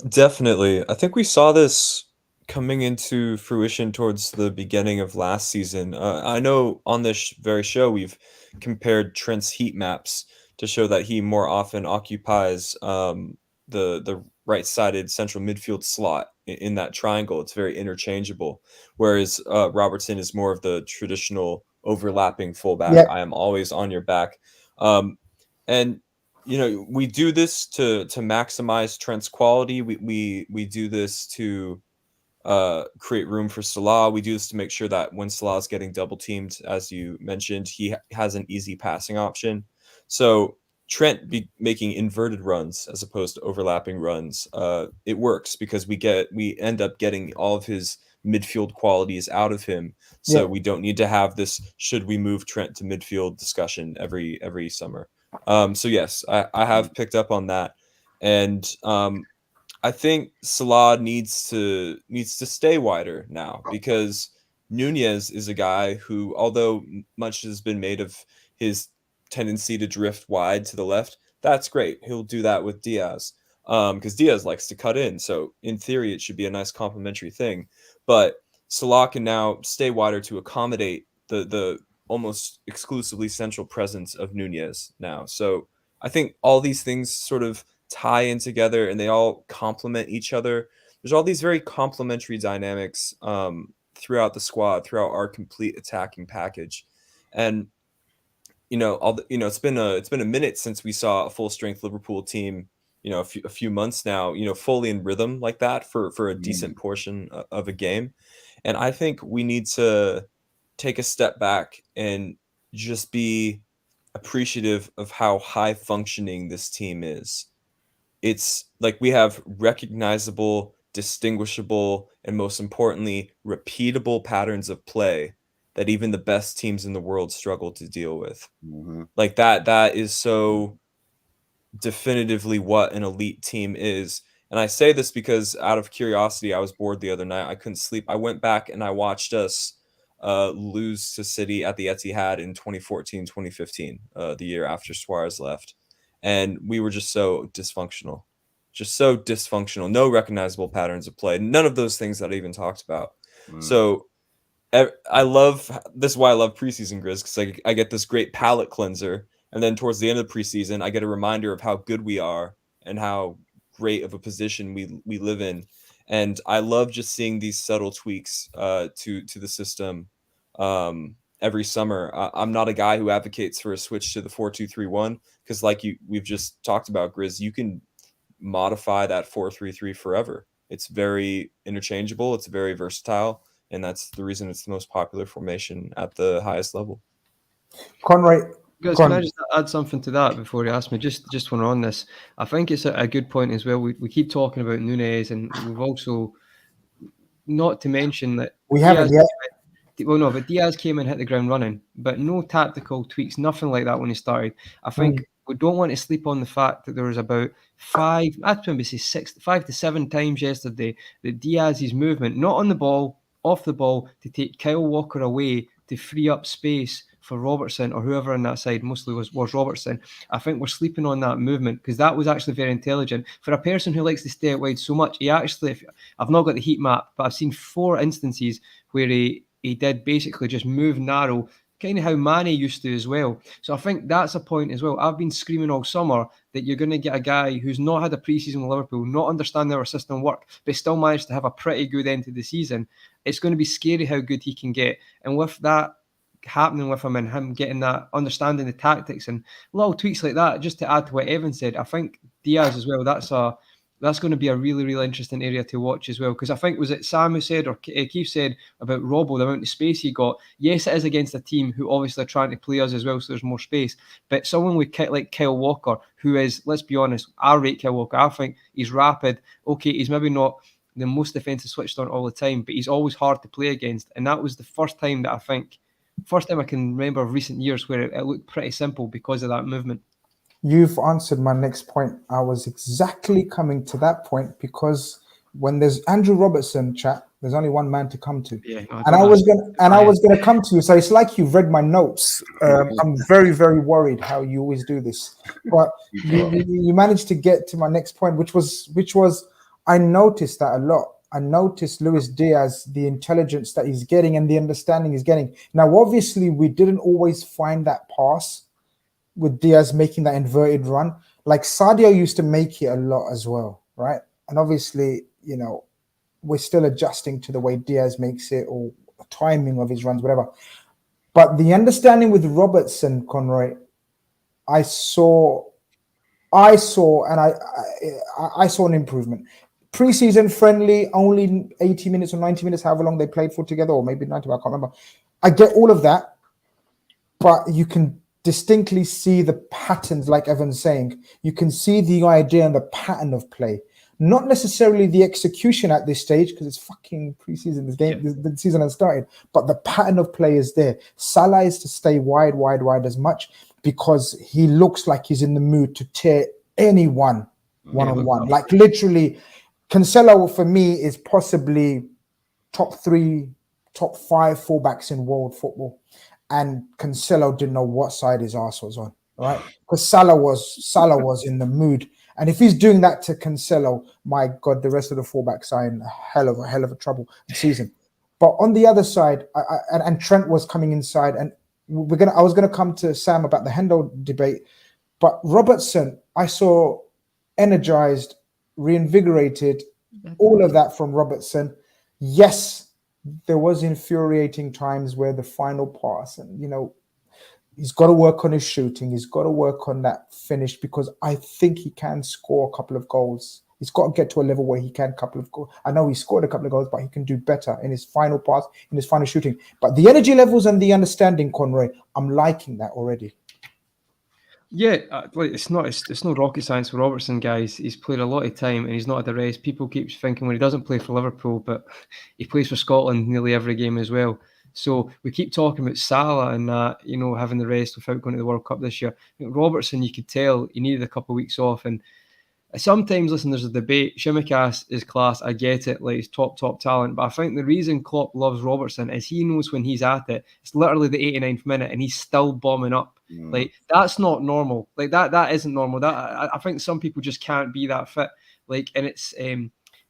Definitely. I think we saw this coming into fruition towards the beginning of last season. I know on this very show we've compared Trent's heat maps to show that he more often occupies the right-sided central midfield slot in that triangle. It's very interchangeable, whereas Robertson is more of the traditional overlapping fullback. Yeah. I am always on your back. And you know, we do this to maximize Trent's quality. We do this to create room for Salah. We do this to make sure that when Salah is getting double teamed, as you mentioned, he has an easy passing option. So Trent making inverted runs as opposed to overlapping runs, it works because we end up getting all of his midfield qualities out of him. So we don't need to have this should we move Trent to midfield discussion every summer. So yes, I have picked up on that, and I think Salah needs to stay wider now, because Nunez is a guy who, although much has been made of his tendency to drift wide to the left, that's great. He'll do that with Diaz. because Diaz likes to cut in. So in theory, it should be a nice complementary thing. But Salah can now stay wider to accommodate the almost exclusively central presence of Nunez now. So I think all these things sort of tie in together and they all complement each other. There's all these very complementary dynamics throughout the squad, throughout our complete attacking package. And it's been a minute since we saw a full strength Liverpool team, a few months now, fully in rhythm like that for a decent portion of a game. And I think we need to take a step back and just be appreciative of how high functioning this team is. It's like we have recognizable, distinguishable, and most importantly, repeatable patterns of play that even the best teams in the world struggle to deal with. Like that is so definitively what an elite team is. And I say this because out of curiosity, I was bored the other night. I couldn't sleep. I went back and I watched us lose to City at the Etihad in 2014, 2015, the year after Suarez left. And we were just so dysfunctional. No recognizable patterns of play. None of those things that I even talked about. So I love, this is why I love preseason, Grizz, because I get this great palate cleanser. And then towards the end of the preseason, I get a reminder of how good we are and how great of a position we live in. And I love just seeing these subtle tweaks to the system every summer. I'm not a guy who advocates for a switch to the 4-2-3-1 because we've just talked about, Grizz, you can modify that 4-3-3 forever. It's very interchangeable. It's very versatile. And that's the reason it's the most popular formation at the highest level. Conroy, Guys, can I just add something to that before you ask me? Just when we're on this, I think it's a good point as well. We keep talking about Nunez, and we've also, not to mention that we haven't yet. Well, no, but Diaz came and hit the ground running, but no tactical tweaks, nothing like that when he started. I think we don't want to sleep on the fact that there was about 5 to 7 times yesterday that Diaz's movement, not on the ball, off the ball, to take Kyle Walker away to free up space for Robertson or whoever on that side, mostly was Robertson. I think we're sleeping on that movement because that was actually very intelligent. For a person who likes to stay out wide so much, he actually, I've not got the heat map, but I've seen 4 instances where he did basically just move narrow, kind of how Mane used to as well. So I think that's a point as well. I've been screaming all summer that you're going to get a guy who's not had a pre-season with Liverpool, not understanding our system work, but still managed to have a pretty good end to the season. It's going to be scary how good he can get. And with that happening with him and him getting that, understanding the tactics and little tweaks like that, just to add to what Evan said, I think Diaz as well, that's going to be a really, really interesting area to watch as well. Because I think, was it Sam who said, or Keith said about Robbo, the amount of space he got? Yes, it is against a team who obviously are trying to play us as well, so there's more space. But someone with like Kyle Walker, who is, let's be honest, I rate Kyle Walker. I think he's rapid. Okay, he's maybe not the most defensive switched on all the time, but he's always hard to play against. And that was the first time I can remember of recent years where it looked pretty simple because of that movement. You've answered my next point. I was exactly coming to that point because when there's Andrew Robertson chat, there's only one man to come to. Yeah, I was gonna come to you. So it's like you've read my notes. I'm very, very worried how you always do this. But you managed to get to my next point, which was I noticed that a lot. I noticed Luis Diaz, the intelligence that he's getting and the understanding he's getting. Now, obviously, we didn't always find that pass with Diaz making that inverted run. Like Sadio used to make it a lot as well, right? And obviously, we're still adjusting to the way Diaz makes it or timing of his runs, whatever. But the understanding with Robertson, Conroy, I saw an improvement. Pre-season friendly, only 80 minutes or 90 minutes, however long they played for together, or maybe 90, I can't remember. I get all of that, but you can distinctly see the patterns, like Evan's saying. You can see the idea and the pattern of play. Not necessarily the execution at this stage, because it's fucking pre-season. The season has started, but the pattern of play is there. Salah is to stay wide as much because he looks like he's in the mood to tear anyone one-on-one. Like literally, Cancelo for me is possibly top 3, top 5 fullbacks in world football. And Cancelo didn't know what side his arse was on, right? Because Salah was in the mood. And if he's doing that to Cancelo, my God, the rest of the fullbacks are in hell of a trouble season. But on the other side, and Trent was coming inside, and I was gonna come to Sam about the Hendo debate, but Robertson, I saw energized, reinvigorated, all of that from Robertson. Yes, there was infuriating times where the final pass, and he's got to work on his shooting. He's got to work on that finish, because I think he can score a couple of goals. He's got to get to a level where he can couple of goals. I know he scored a couple of goals, but he can do better in his final pass, in his final shooting. But the energy levels and the understanding, Conroy, I'm liking that already. Yeah, it's no rocket science for Robertson, guys. He's played a lot of time and he's not at the rest. People keep thinking when he doesn't play for Liverpool, but he plays for Scotland nearly every game as well. So we keep talking about Salah and having the rest without going to the World Cup this year. Robertson, you could tell he needed a couple of weeks off. And sometimes, listen, there's a debate. Tsimikas is class. I get it. Like, he's top talent. But I think the reason Klopp loves Robertson is he knows when he's at it. It's literally the 89th minute and he's still bombing up. Like, that's not normal. Like, that isn't normal. That I think some people just can't be that fit. Like, and it's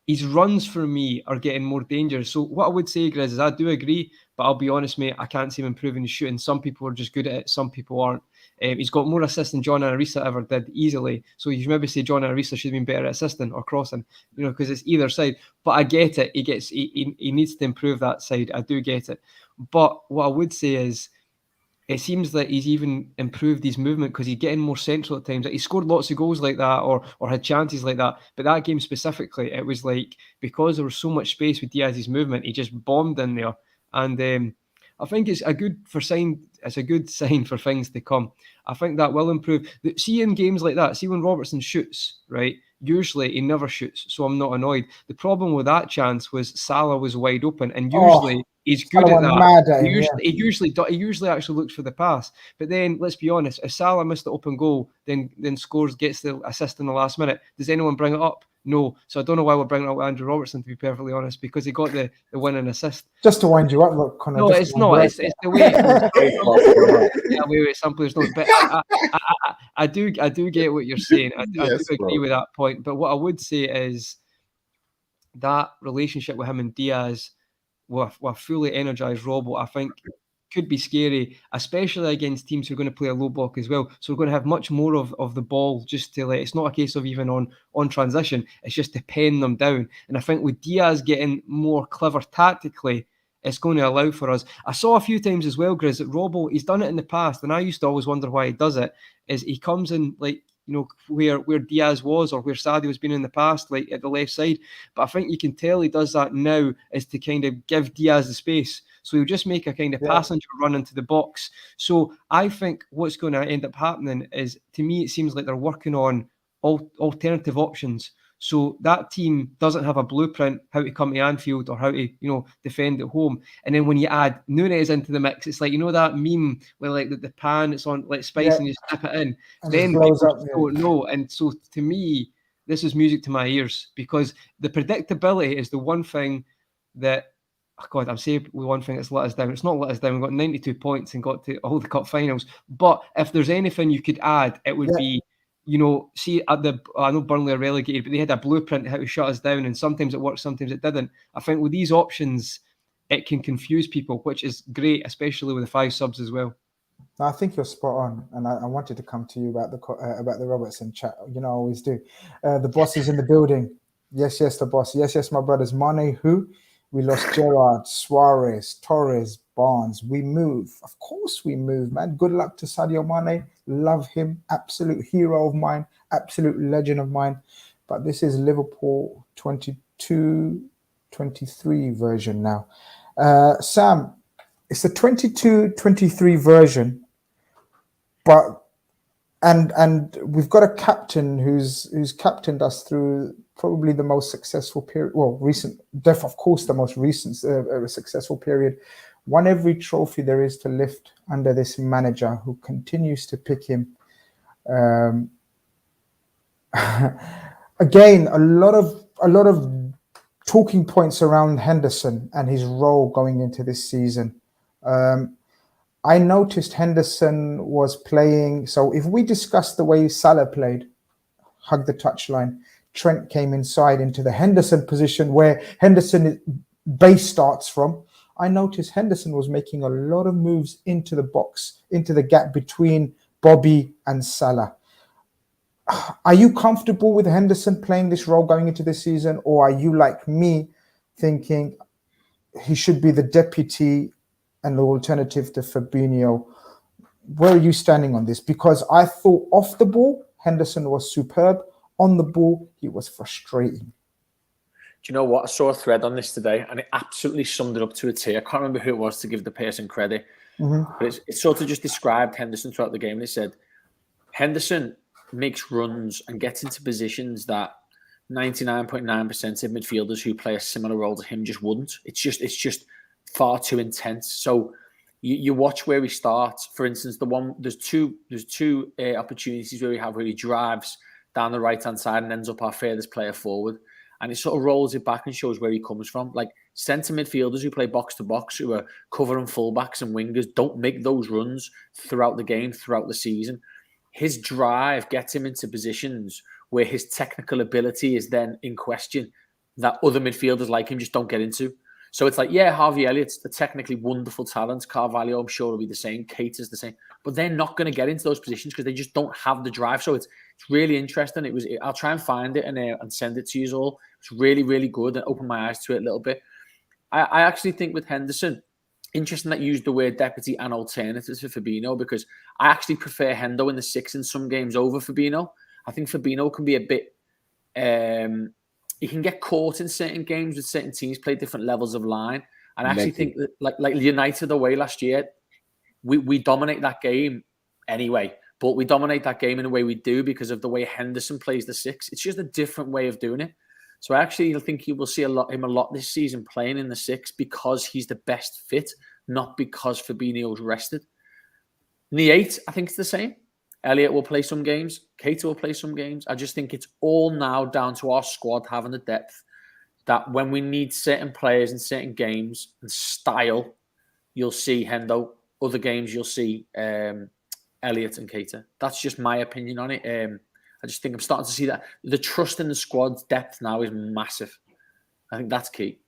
his runs for me are getting more dangerous. So what I would say, Grizz, is I do agree, but I'll be honest, mate, I can't see him improving his shooting. Some people are just good at it. Some people aren't. He's got more assists than John Arisa ever did easily. So you should maybe say John Arisa should have been better at assisting or crossing, because it's either side. But I get it. He needs to improve that side. I do get it. But what I would say is, it seems that he's even improved his movement because he's getting more central at times. He scored lots of goals like that or had chances like that. But that game specifically, it was like, because there was so much space with Diaz's movement, he just bombed in there. And I think it's a good sign for things to come. I think that will improve. See, in games like that, see when Robertson shoots, right? Usually he never shoots, so I'm not annoyed. The problem with that chance was Salah was wide open, and usually he's good at that. He usually actually looks for the pass. But then, let's be honest, if Salah missed the open goal, then scores, gets the assist in the last minute, does anyone bring it up? No. So I don't know why we're bringing up Andrew Robertson, to be perfectly honest, because he got the winning assist. Just to wind you up, look, Conor. No, it's not. It's the way it goes. Some players don't. But I do get what you're saying. I do agree with that point. But what I would say is that relationship with him and Diaz, with fully energized Robbo, I think could be scary, especially against teams who are going to play a low block as well. So we're going to have much more of the ball, just to it's not a case of even on transition, it's just to pen them down. And I think with Diaz getting more clever tactically, it's going to allow for us. I saw a few times as well, Grizz, that Robbo, he's done it in the past, and I used to always wonder why he does it, is he comes in where Diaz was or where Sadio's been in the past, like at the left side. But I think you can tell he does that now is to kind of give Diaz the space. So he'll just make a kind of passenger run into the box. So I think what's going to end up happening is, to me, it seems like they're working on alternative options. So that team doesn't have a blueprint how to come to Anfield or how to, defend at home. And then when you add Núñez into the mix, it's like, that meme where like the pan, it's on like spice and you snap it in. And then people don't know. And so to me, this is music to my ears, because the predictability is the one thing that, I'm saying one thing that's let us down. It's not let us down. We got 92 points and got to all the cup finals. But if there's anything you could add, it would be, see, I know Burnley are relegated, but they had a blueprint how to shut us down, and sometimes it worked, sometimes it didn't. I think with these options, it can confuse people, which is great, especially with the 5 subs as well. No, I think you're spot on, and I wanted to come to you about the Robertson chat. I always do. The boss is in the building. Yes, the boss. Yes, my brothers. Mane, who? We lost Gerrard, Suarez, Torres, Barnes. We move. Of course we move, man. Good luck to Sadio Mane. Love him. Absolute hero of mine. Absolute legend of mine. But this is Liverpool 22-23 version now. Sam, it's the 22-23 version, but and we've got a captain who's captained us through probably the most successful period, of course the most recent successful period. Won every trophy there is to lift under this manager who continues to pick him. Again, a lot of talking points around Henderson and his role going into this season. I noticed Henderson was playing. So if we discuss the way Salah played, hugged the touchline. Trent came inside into the Henderson position where Henderson base starts from. I noticed Henderson was making a lot of moves into the box, into the gap between Bobby and Salah. Are you comfortable with Henderson playing this role going into this season, or are you like me thinking he should be the deputy and the alternative to Fabinho? Where are you standing on this? Because I thought off the ball, Henderson was superb. On the ball, he was frustrating. Do you know what? I saw a thread on this today, and it absolutely summed it up to a T. I can't remember who it was to give the person credit, but it sort of just described Henderson throughout the game. And it said, Henderson makes runs and gets into positions that 99.9% of midfielders who play a similar role to him just wouldn't. It's just far too intense. So you watch where he starts. For instance, there's two opportunities where he drives down the right hand side and ends up our furthest player forward, and it sort of rolls it back and shows where he comes from. Like centre midfielders who play box to box, who are covering fullbacks and wingers, don't make those runs throughout the game, throughout the season. His drive gets him into positions where his technical ability is then in question that other midfielders like him just don't get into. So it's like, yeah, Harvey Elliott's a technically wonderful talent. Carvalho, I'm sure, will be the same. Kate is the same. But they're not going to get into those positions because they just don't have the drive. So it's really interesting. I'll try and find it and send it to you all. It's really, really good and open my eyes to it a little bit. I actually think with Henderson, interesting that you used the word deputy and alternatives for Fabinho, because I actually prefer Hendo in the 6 in some games over Fabinho. I think Fabinho can be a bit... he can get caught in certain games with certain teams, play different levels of line. And I actually think that like United away last year, we dominate that game anyway. But we dominate that game in a way we do because of the way Henderson plays the 6. It's just a different way of doing it. So I actually think you will see him a lot this season playing in the 6 because he's the best fit, not because Fabinho's rested. In the 8, I think it's the same. Elliott will play some games. Keita will play some games. I just think it's all now down to our squad having the depth that when we need certain players in certain games and style, you'll see Hendo. Other games, you'll see Elliott and Keita. That's just my opinion on it. I just think I'm starting to see that the trust in the squad's depth now is massive. I think that's key.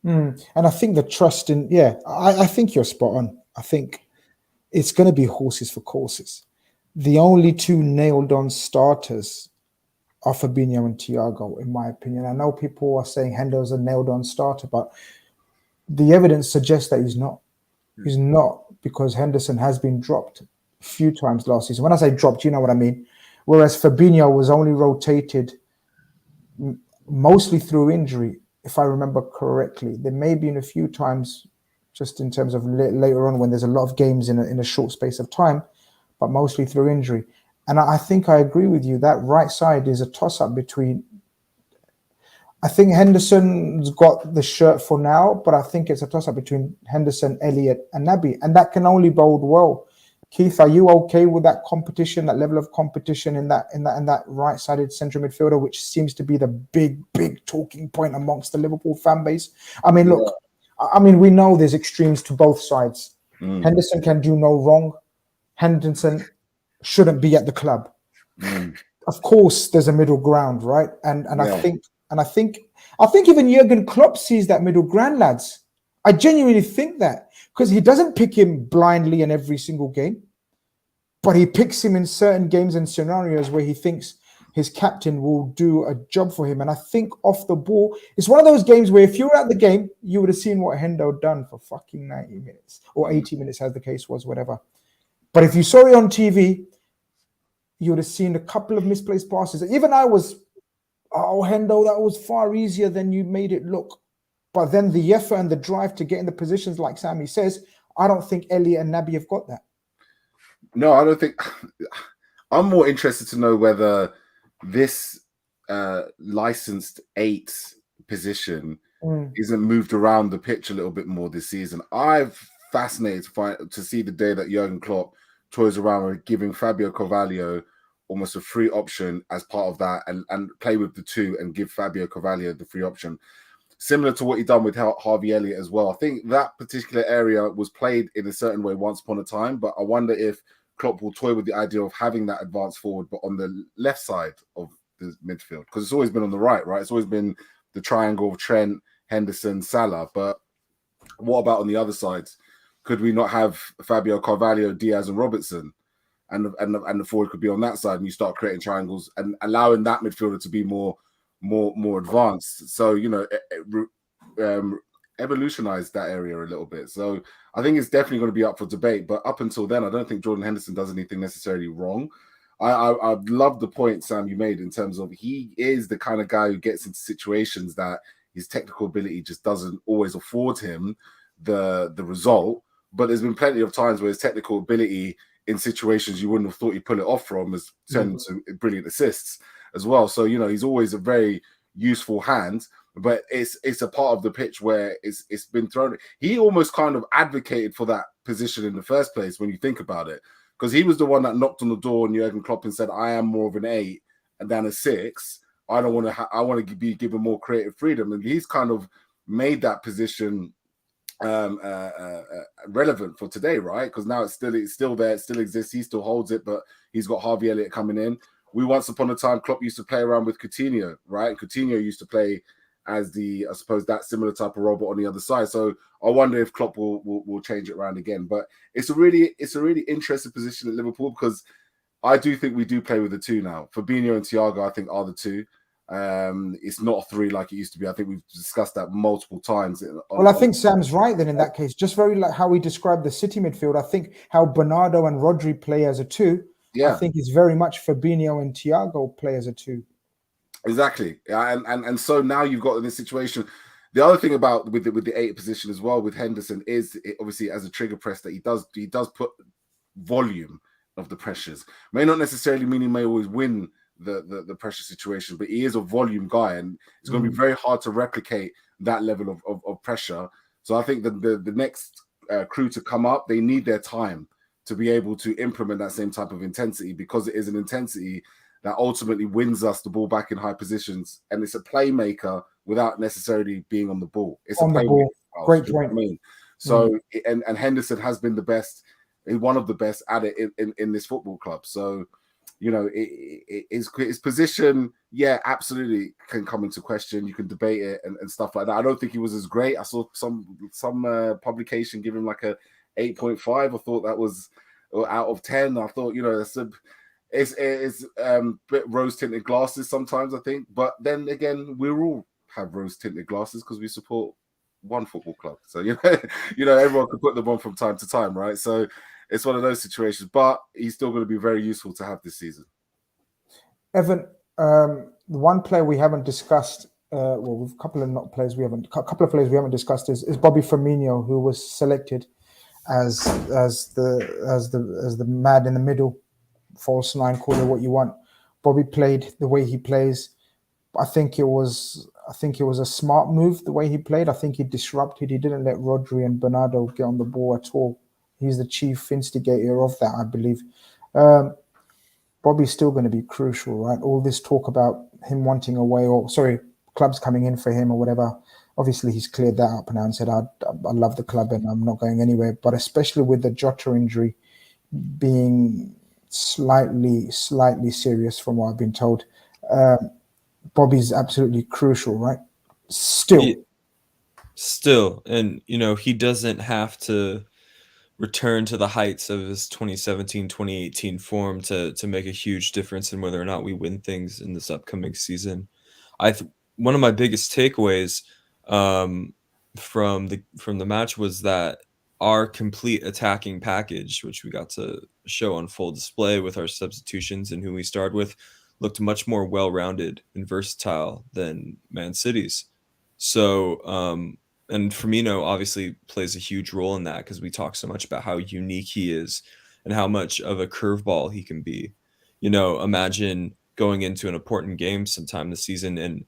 And I think the trust in, I think you're spot on. I think it's going to be horses for courses. The only 2 nailed-on starters are Fabinho and Thiago, in my opinion. I know people are saying Hendo's a nailed-on starter, but the evidence suggests that he's not. He's not, because Henderson has been dropped a few times last season. When I say dropped, you know what I mean. Whereas Fabinho was only rotated mostly through injury, if I remember correctly. There may have been a few times just in terms of later on when there's a lot of games in a short space of time, but mostly through injury. And I think I agree with you. That right side is a toss-up between... I think Henderson's got the shirt for now, but I think it's a toss-up between Henderson, Elliott, and Naby. And that can only bode well. Keith, are you okay with that competition, that level of competition in that right-sided central midfielder, which seems to be the big talking point amongst the Liverpool fan base? I mean, look, we know there's extremes to both sides. Henderson can do no wrong. Henderson shouldn't be at the club. Of course, there's a middle ground, right? And I think even Jurgen Klopp sees that middle ground, lads. I genuinely think that, because he doesn't pick him blindly in every single game, but he picks him in certain games and scenarios where he thinks his captain will do a job for him. And I think off the ball, it's one of those games where if you were at the game, you would have seen what Hendo done for fucking 90 minutes or 80 minutes, as the case was, whatever. But if you saw it on TV, you would have seen a couple of misplaced passes. Even I was, Hendo, that was far easier than you made it look. But then the effort and the drive to get in the positions, like Sammy says, I don't think Elliott and Naby have got that. No, I don't think. I'm more interested to know whether this licensed 8 position isn't moved around the pitch a little bit more this season. I've fascinated to see the day that Jurgen Klopp toys around with giving Fabio Carvalho almost a free option as part of that, and play with the 2 and give Fabio Carvalho the free option. Similar to what he done with Harvey Elliott as well. I think that particular area was played in a certain way once upon a time, but I wonder if Klopp will toy with the idea of having that advanced forward, but on the left side of midfield, because it's always been on the right. It's always been the triangle of Trent, Henderson, Salah. But what about on the other sides? Could we not have Fabio Carvalho, Diaz, and Robertson? And the forward could be on that side, and you start creating triangles and allowing that midfielder to be more advanced. So, you know, evolutionize that area a little bit. So I think it's definitely going to be up for debate. But up until then, I don't think Jordan Henderson does anything necessarily wrong. I love the point, Sam, you made in terms of he is the kind of guy who gets into situations that his technical ability just doesn't always afford him the result. But there's been plenty of times where his technical ability in situations you wouldn't have thought he'd pull it off from has turned into brilliant assists as well. So, you know, he's always a very useful hand, but it's a part of the pitch where it's been thrown. He almost kind of advocated for that position in the first place when you think about it, because he was the one that knocked on the door and Jurgen Klopp and said, I am more of an 8 than a 6. I don't want to. I want to be given more creative freedom, and he's kind of made that position relevant for today, right? Because now it's still there, it still exists, he still holds it, but he's got Harvey Elliott coming in. We once upon a time, Klopp used to play around with Coutinho, right? Coutinho used to play as I suppose that similar type of robot on the other side. So I wonder if Klopp will change it around again. But it's a really interesting position at Liverpool, because I do think we do play with the two now. Fabinho and Thiago, I think, are the two. It's not a 3 like it used to be. I think we've discussed that multiple times. Well, I think Sam's right then in that case. Just very like how we described the City midfield. I think how Bernardo and Rodri play as a 2. I think it's very much Fabinho and Thiago play as a 2. Exactly. And so now you've got in this situation. The other thing about with the 8 position as well with Henderson is obviously as a trigger press that he does put volume of the pressures. May not necessarily mean he may always win the pressure situation, but he is a volume guy, and it's going to be very hard to replicate that level of pressure. So I think the next crew to come up, they need their time to be able to implement that same type of intensity, because it is an intensity that ultimately wins us the ball back in high positions, and it's a playmaker without necessarily being on the ball. It's on a the ball. Great point. I mean, so and Henderson has been the best, one of the best at it in this football club. So, you know, his position, absolutely can come into question. You can debate it and stuff like that. I don't think he was as great. I saw some publication give him like a 8.5. I thought that was out of 10. I thought, you know, it's bit rose tinted glasses sometimes, I think. But then again, we all have rose tinted glasses because we support one football club. So you know, everyone can put them on from time to time, right? So it's one of those situations. But he's still going to be very useful to have this season. Evan, the one player we haven't discussed, with a couple of players we haven't discussed is Bobby Firmino, who was selected as the man in the middle, false 9, call it what you want. Bobby played the way he plays. I think it was a smart move the way he played. I think he disrupted. He didn't let Rodri and Bernardo get on the ball at all. He's the chief instigator of that, I believe. Bobby's still going to be crucial, right? All this talk about him wanting away, clubs coming in for him or whatever. Obviously, he's cleared that up now and said, I love the club and I'm not going anywhere. But especially with the Jota injury being slightly serious from what I've been told, Bobby's absolutely crucial, right? Still. And, you know, he doesn't have to return to the heights of his 2017-2018 form to make a huge difference in whether or not we win things in this upcoming season. One of my biggest takeaways from the match was that our complete attacking package, which we got to show on full display with our substitutions and who we started with, looked much more well-rounded and versatile than Man City's. So, and Firmino obviously plays a huge role in that, because we talk so much about how unique he is and how much of a curveball he can be. You know, imagine going into an important game sometime this season and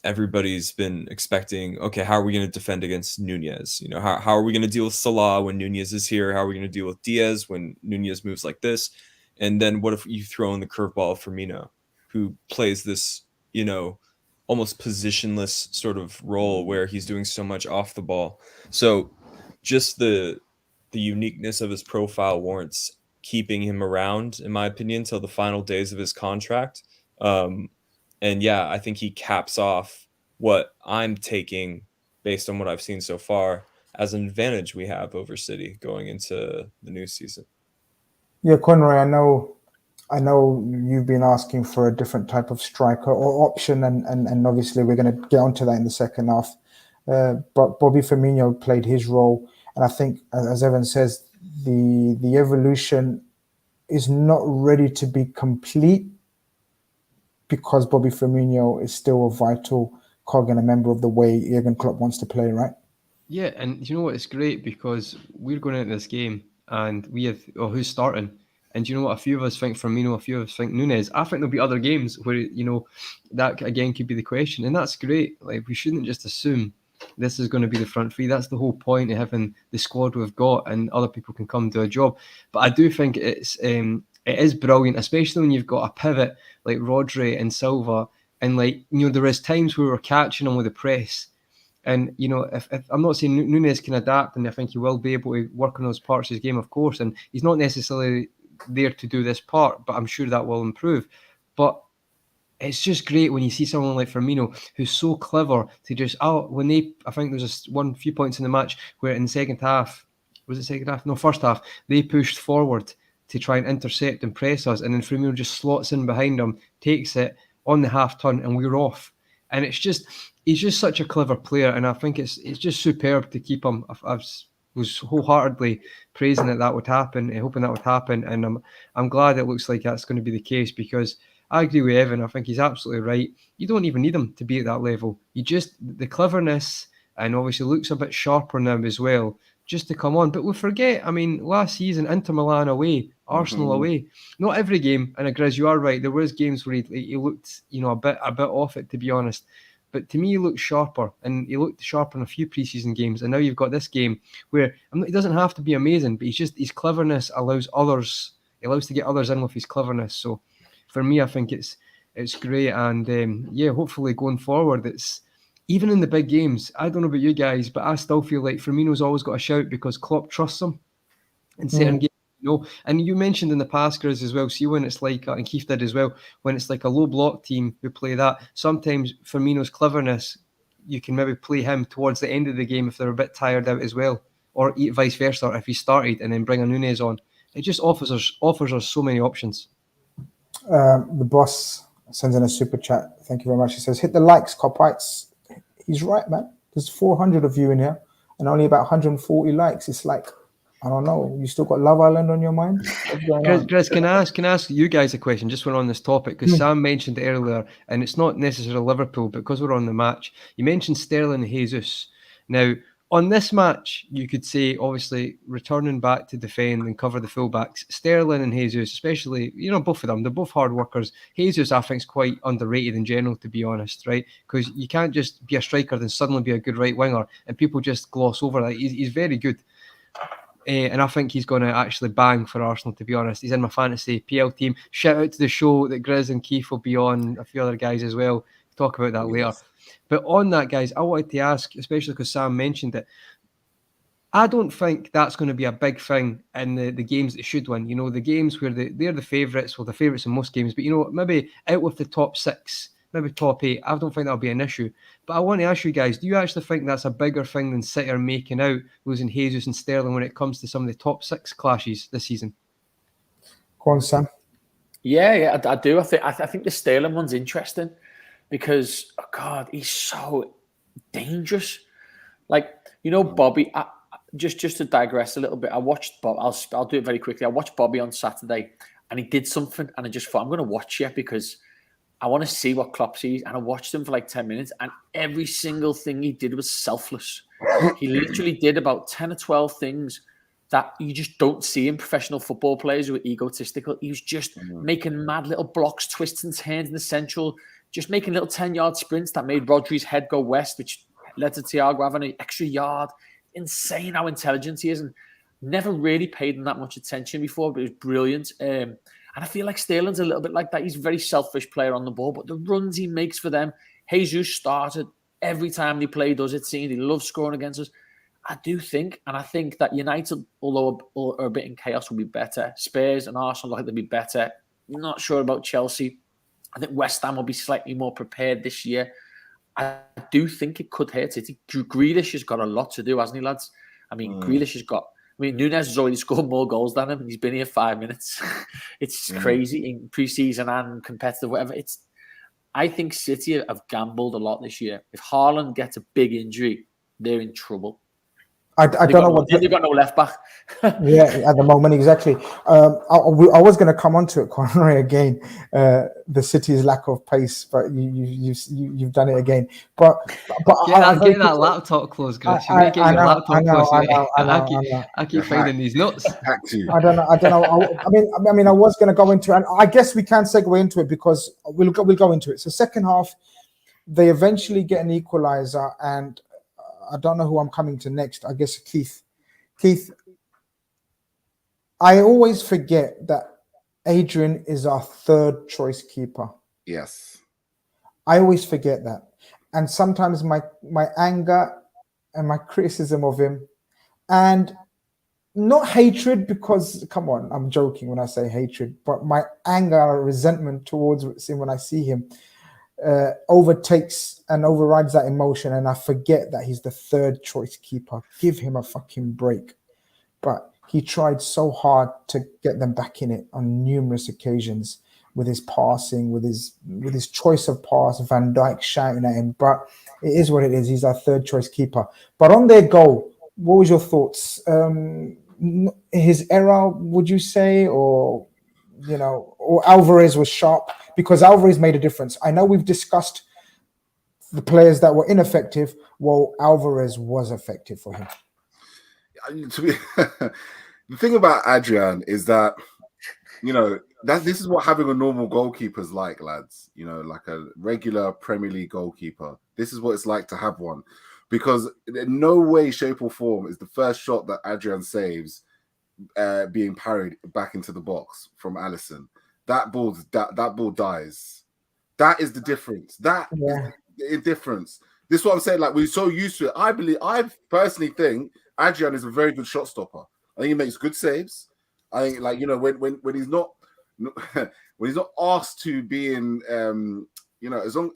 everybody's been expecting, okay, how are we going to defend against Nunez? You know, how are we going to deal with Salah when Nunez is here? How are we going to deal with Diaz when Nunez moves like this? And then what if you throw in the curveball of Firmino, who plays this, you know, almost positionless sort of role where he's doing so much off the ball. So just the uniqueness of his profile warrants keeping him around, in my opinion, till the final days of his contract. And yeah, I think he caps off what I'm taking based on what I've seen so far as an advantage we have over City going into the new season. Yeah, Conroy, I know you've been asking for a different type of striker or option, and obviously we're going to get onto that in the second half. But Bobby Firmino played his role, and I think, as Evan says, the evolution is not ready to be complete because Bobby Firmino is still a vital cog and a member of the way Jurgen Klopp wants to play, right? Yeah, and you know what? It's great because we're going into this game and we have, who's starting? And you know what? A few of us think Firmino, a few of us think Nunes. I think there'll be other games where, that again could be the question. And that's great. Like, we shouldn't just assume this is going to be the front three. That's the whole point of having the squad we've got, and other people can come do a job. But I do think it is brilliant, especially when you've got a pivot like Rodri and Silva. And there is times where we're catching them with the press. And, if I'm not saying Nunes can adapt, and I think he will be able to work on those parts of his game, of course, and he's not necessarily there to do this part, but I'm sure that will improve. But it's just great when you see someone like Firmino who's so clever to just, I think there's few points in the match where in the second half, was it second half? No, first half, they pushed forward to try and intercept and press us, and then Firmino just slots in behind them, takes it on the half turn, and we're off. And he's just such a clever player, and I think it's just superb to keep him. I was wholeheartedly praising that would happen, hoping that would happen, and I'm glad it looks like that's going to be the case, because I agree with Evan. I think he's absolutely right. You don't even need him to be at that level. You just, the cleverness, and obviously looks a bit sharper now as well, just to come on. But we forget, last season, Inter Milan away, Arsenal away. Not every game, and Grizz, you are right. There was games where he looked, a bit off it, to be honest. But to me, he looked sharper, and he looked sharper in a few preseason games. And now you've got this game where he doesn't have to be amazing, but his cleverness allows to get others in with his cleverness. So for me, I think it's great. And hopefully going forward, it's even in the big games. I don't know about you guys, but I still feel like Firmino's always got a shout because Klopp trusts him in certain games. And you mentioned in the past, Grizz, as well, see when it's like, and Keith did as well, when it's like a low block team who play that, sometimes Firmino's cleverness, you can maybe play him towards the end of the game if they're a bit tired out as well, or vice versa, if he started and then bring a Nunes on. It just offers us so many options. The boss sends in a super chat. Thank you very much. He says, hit the likes, Copites. He's right, man. There's 400 of you in here and only about 140 likes. It's like, I don't know. You still got Love Island on your mind? Chris, can I ask you guys a question just when we're on this topic? Because Sam mentioned earlier, and it's not necessarily Liverpool, but because we're on the match, you mentioned Sterling and Jesus. Now, on this match, you could say, obviously, returning back to defend and cover the fullbacks, Sterling and Jesus, especially, both of them, they're both hard workers. Jesus, I think, is quite underrated in general, to be honest, right? Because you can't just be a striker and suddenly be a good right winger, and people just gloss over that. He's very good. And I think he's going to actually bang for Arsenal, to be honest. He's in my fantasy PL team. Shout out to the show that Grizz and Keith will be on, a few other guys as well. We'll talk about that later. But on that, guys, I wanted to ask, especially because Sam mentioned it, I don't think that's going to be a big thing in the games that should win. The games where they're the favourites, well, the favourites in most games, but, maybe out with the top 6, maybe top 8, I don't think that'll be an issue. But I want to ask you guys, do you actually think that's a bigger thing than City are making out, losing Jesus and Sterling, when it comes to some of the top 6 clashes this season? Go on, Sam. Yeah, I do. I think the Sterling one's interesting because, oh God, he's so dangerous. Like, Bobby, just to digress a little bit, I watched Bob. I'll do it very quickly. I watched Bobby on Saturday, and he did something, and I just thought, I'm going to watch you because I want to see what Klopp sees. And I watched him for like 10 minutes, and every single thing he did was selfless. He literally did about 10 or 12 things that you just don't see in professional football players who are egotistical. He was just making mad little blocks, twists and turns in the central, just making little 10-yard sprints that made Rodri's head go west, which led to Thiago having an extra yard. Insane how intelligent he is, and never really paid him that much attention before, but it was brilliant. And I feel like Sterling's a little bit like that. He's a very selfish player on the ball, but the runs he makes for them, Jesus started every time they play, does it seem. He loves scoring against us. I do think, and I think that United, although are a bit in chaos, will be better. Spurs and Arsenal look like they'll be better. Not sure about Chelsea. I think West Ham will be slightly more prepared this year. I do think it could hurt City. Grealish has got a lot to do, hasn't he, lads? I mean, Grealish has got... I mean, Nunes has already scored more goals than him, and he's been here 5 minutes. It's crazy in pre-season and competitive, whatever. I think City have gambled a lot this year. If Haaland gets a big injury, they're in trouble. I don't know what they've got no left back. Yeah, at the moment, exactly. I was going to come on to it, Conroy, again. The City's lack of pace, but you've done it again. But get that laptop closed, Chris. You get your laptop closed. I keep finding these notes. I don't know. I mean, I was going to go into, and I guess we can segue into it because we'll go into it. So second half, they eventually get an equalizer, and I don't know who I'm coming to next. I guess Keith. Keith, I always forget that Adrian is our third choice keeper. Yes. I always forget that. And sometimes my anger and my criticism of him, and not hatred, because, come on, I'm joking when I say hatred, but my anger or resentment towards him when I see him overtakes and overrides that emotion, and I forget that he's the third choice keeper. Give him a fucking break. But he tried so hard to get them back in it on numerous occasions with his passing, with his choice of pass, Van Dijk shouting at him. But it is what it is. He's our third choice keeper. But on their goal, what was your thoughts? His error, would you say, or Alvarez was sharp? Because Alvarez made a difference. I know we've discussed the players that were ineffective. Well, Alvarez was effective for him. The thing about Adrian is that, this is what having a normal goalkeeper is like, lads. Like a regular Premier League goalkeeper. This is what it's like to have one. Because in no way, shape, or form is the first shot that Adrian saves being parried back into the box from Alisson. That ball dies. That is the difference. That is the difference. This is what I'm saying. like, we're so used to it. I personally think Adrian is a very good shot stopper. I think he makes good saves. I think, when he's not when he's not asked to be in, as long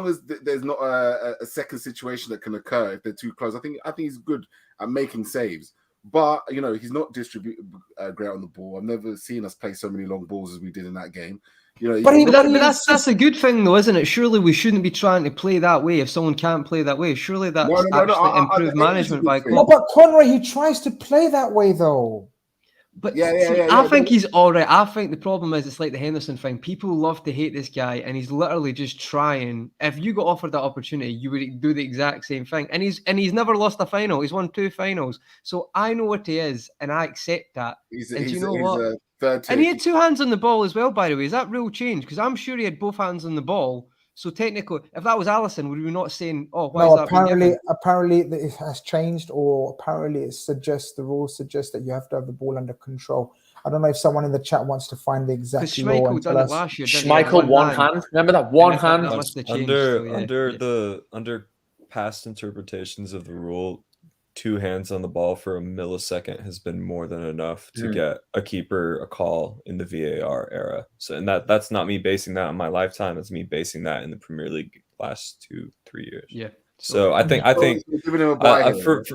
as there's not a second situation that can occur if they're too close. I think he's good at making saves. But, he's not distributed great on the ball. I've never seen us play so many long balls as we did in that game. That's a good thing, though, isn't it? Surely we shouldn't be trying to play that way if someone can't play that way. Surely that's improved management by club. No, but Conroy, he tries to play that way, though. But I think he's all right. I think the problem is it's like the Henderson thing. People love to hate this guy, and he's literally just trying. If you got offered that opportunity, you would do the exact same thing. And he's never lost a final. He's won 2 finals. So I know what he is, and I accept that. And he had 2 hands on the ball as well, by the way. Is that real change? Because I'm sure he had both hands on the ball. So technically, if that was Alisson, would we not saying, why is that? Apparently it has changed, or apparently the rules suggest that you have to have the ball under control. I don't know if someone in the chat wants to find the exact law. Schmeichel done it last year. Schmeichel one hand. Remember that one hand? That must have changed. Under past interpretations of the rule, 2 hands on the ball for a millisecond has been more than enough to get a keeper a call in the VAR era. So, and that's not me basing that on my lifetime. It's me basing that in the Premier League last 2-3 years. Yeah. So I think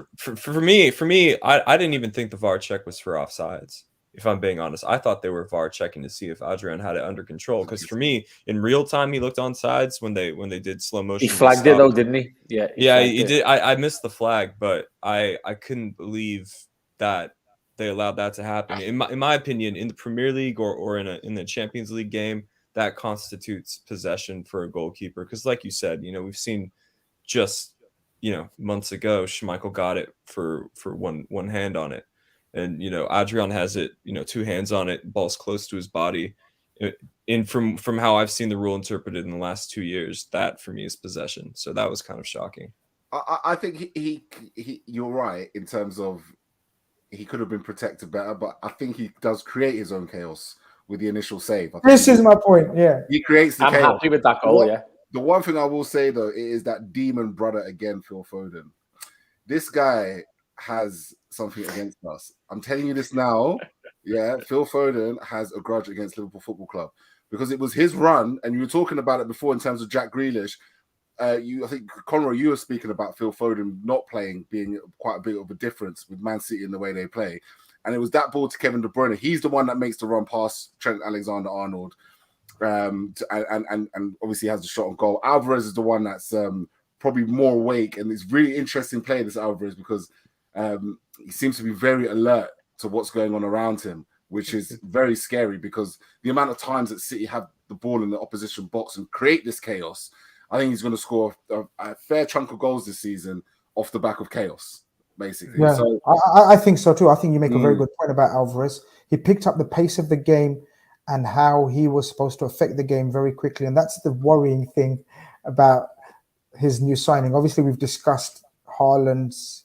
for me, I didn't even think the VAR check was for offsides. If I'm being honest, I thought they were VAR checking to see if Adrian had it under control. Because for me, in real time, he looked on sides when they did slow motion. He flagged it though, didn't he? Yeah, he did. I missed the flag, but I couldn't believe that they allowed that to happen. In my opinion, in the Premier League or in the Champions League game, that constitutes possession for a goalkeeper. Because like you said, we've seen just months ago, Schmeichel got it for one hand on it. And, Adrian has it, 2 hands on it, ball's close to his body. And from how I've seen the rule interpreted in the last 2 years, that for me is possession. So that was kind of shocking. I think he you're right in terms of he could have been protected better, but I think he does create his own chaos with the initial save. This is my point, yeah. He creates the chaos. I'm happy with that goal, yeah. The one thing I will say, though, is that demon brother again, Phil Foden. This guy has something against us. I'm telling you this now. Yeah, Phil Foden has a grudge against Liverpool Football Club because it was his run, and you were talking about it before in terms of Jack Grealish. I think Conroy, you were speaking about Phil Foden not playing being quite a bit of a difference with Man City in the way they play, and it was that ball to Kevin De Bruyne. He's the one that makes the run past Trent Alexander-Arnold, and obviously has the shot on goal. Alvarez is the one that's probably more awake, and it's really interesting play, this Alvarez, because he seems to be very alert to what's going on around him, which is very scary, because the amount of times that City have the ball in the opposition box and create this chaos, I think he's going to score a fair chunk of goals this season off the back of chaos, basically. Yeah, so, I think so too. I think you make a very good point about Alvarez. He picked up the pace of the game and how he was supposed to affect the game very quickly. And that's the worrying thing about his new signing. Obviously, we've discussed Haaland's,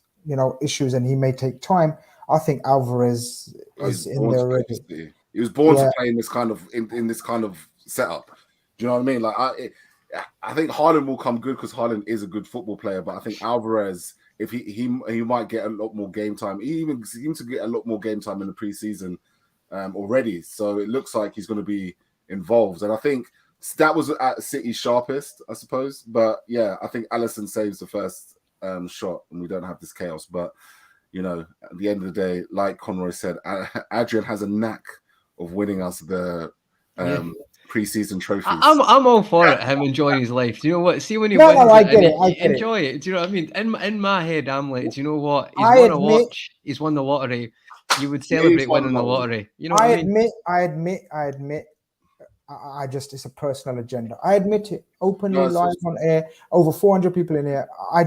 issues, and he may take time. I think Alvarez is in there already. He was born to play in this kind of in this kind of setup. Do you know what I mean? Like I think Haaland will come good because Haaland is a good football player, but I think Alvarez, if he might get a lot more game time. He even seems to get a lot more game time in the preseason already. So it looks like he's going to be involved, and I think that was at City's sharpest, I suppose. But yeah, I think Alisson saves the first shot, and we don't have this chaos. But at the end of the day, like Conroy said, Adrian has a knack of winning us the preseason trophies. I'm all for it. Him enjoying his life. Do you know what? See when he No, wins, I get it. Enjoy it. Do you know what I mean? In my head, I'm like, do you know what? He's won a watch. He's won the lottery. You would celebrate winning the lottery. You know what I mean? I admit. I just, it's a personal agenda. I admit it openly, live on air, over 400 people in here. I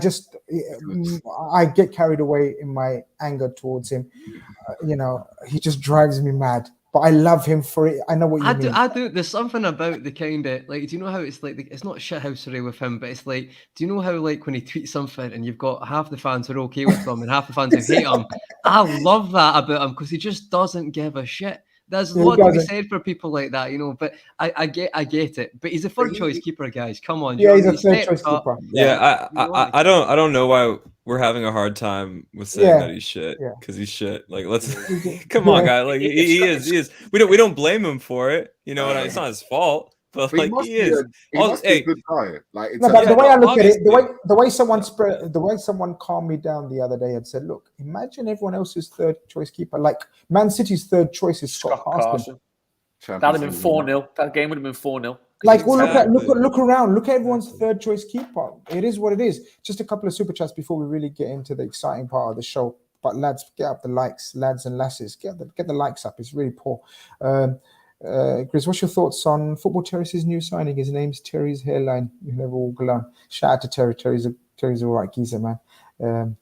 get carried away in my anger towards him. He just drives me mad. But I love him for it. I know what you mean. I do. There's something about the kind of, like, do you know how it's like, it's not shithousery with him, but it's like, do you know how, like, when he tweets something and you've got half the fans who are okay with him and half the fans who hate him? I love that about him because he just doesn't give a shit. There's a lot to be said for people like that, but I get it. But he's a third choice keeper, guys. Come on. Yeah, he's a third choice keeper. Yeah, I don't know why we're having a hard time with saying that he's shit, because he's shit. Like, let's come on, guy. Like he is. We don't blame him for it. It's not his fault. But like he is. He must be a good guy. Like, but the way I look at it, the way someone calmed me down the other day and said, "Look, imagine everyone else's third choice keeper. Like Man City's third choice is Scott Carson. That'd have been 4-0. That game would have been 4-0. Like, look around. Look at everyone's third choice keeper. It is what it is. Just a couple of super chats before we really get into the exciting part of the show. But lads, get up the likes, lads and lasses. Get the likes up. It's really poor. Chris, what's your thoughts on Football Terrace's new signing? His name's Terry's Hairline. You never walk alone. Shout out to Terry. Terry's all right geezer, man.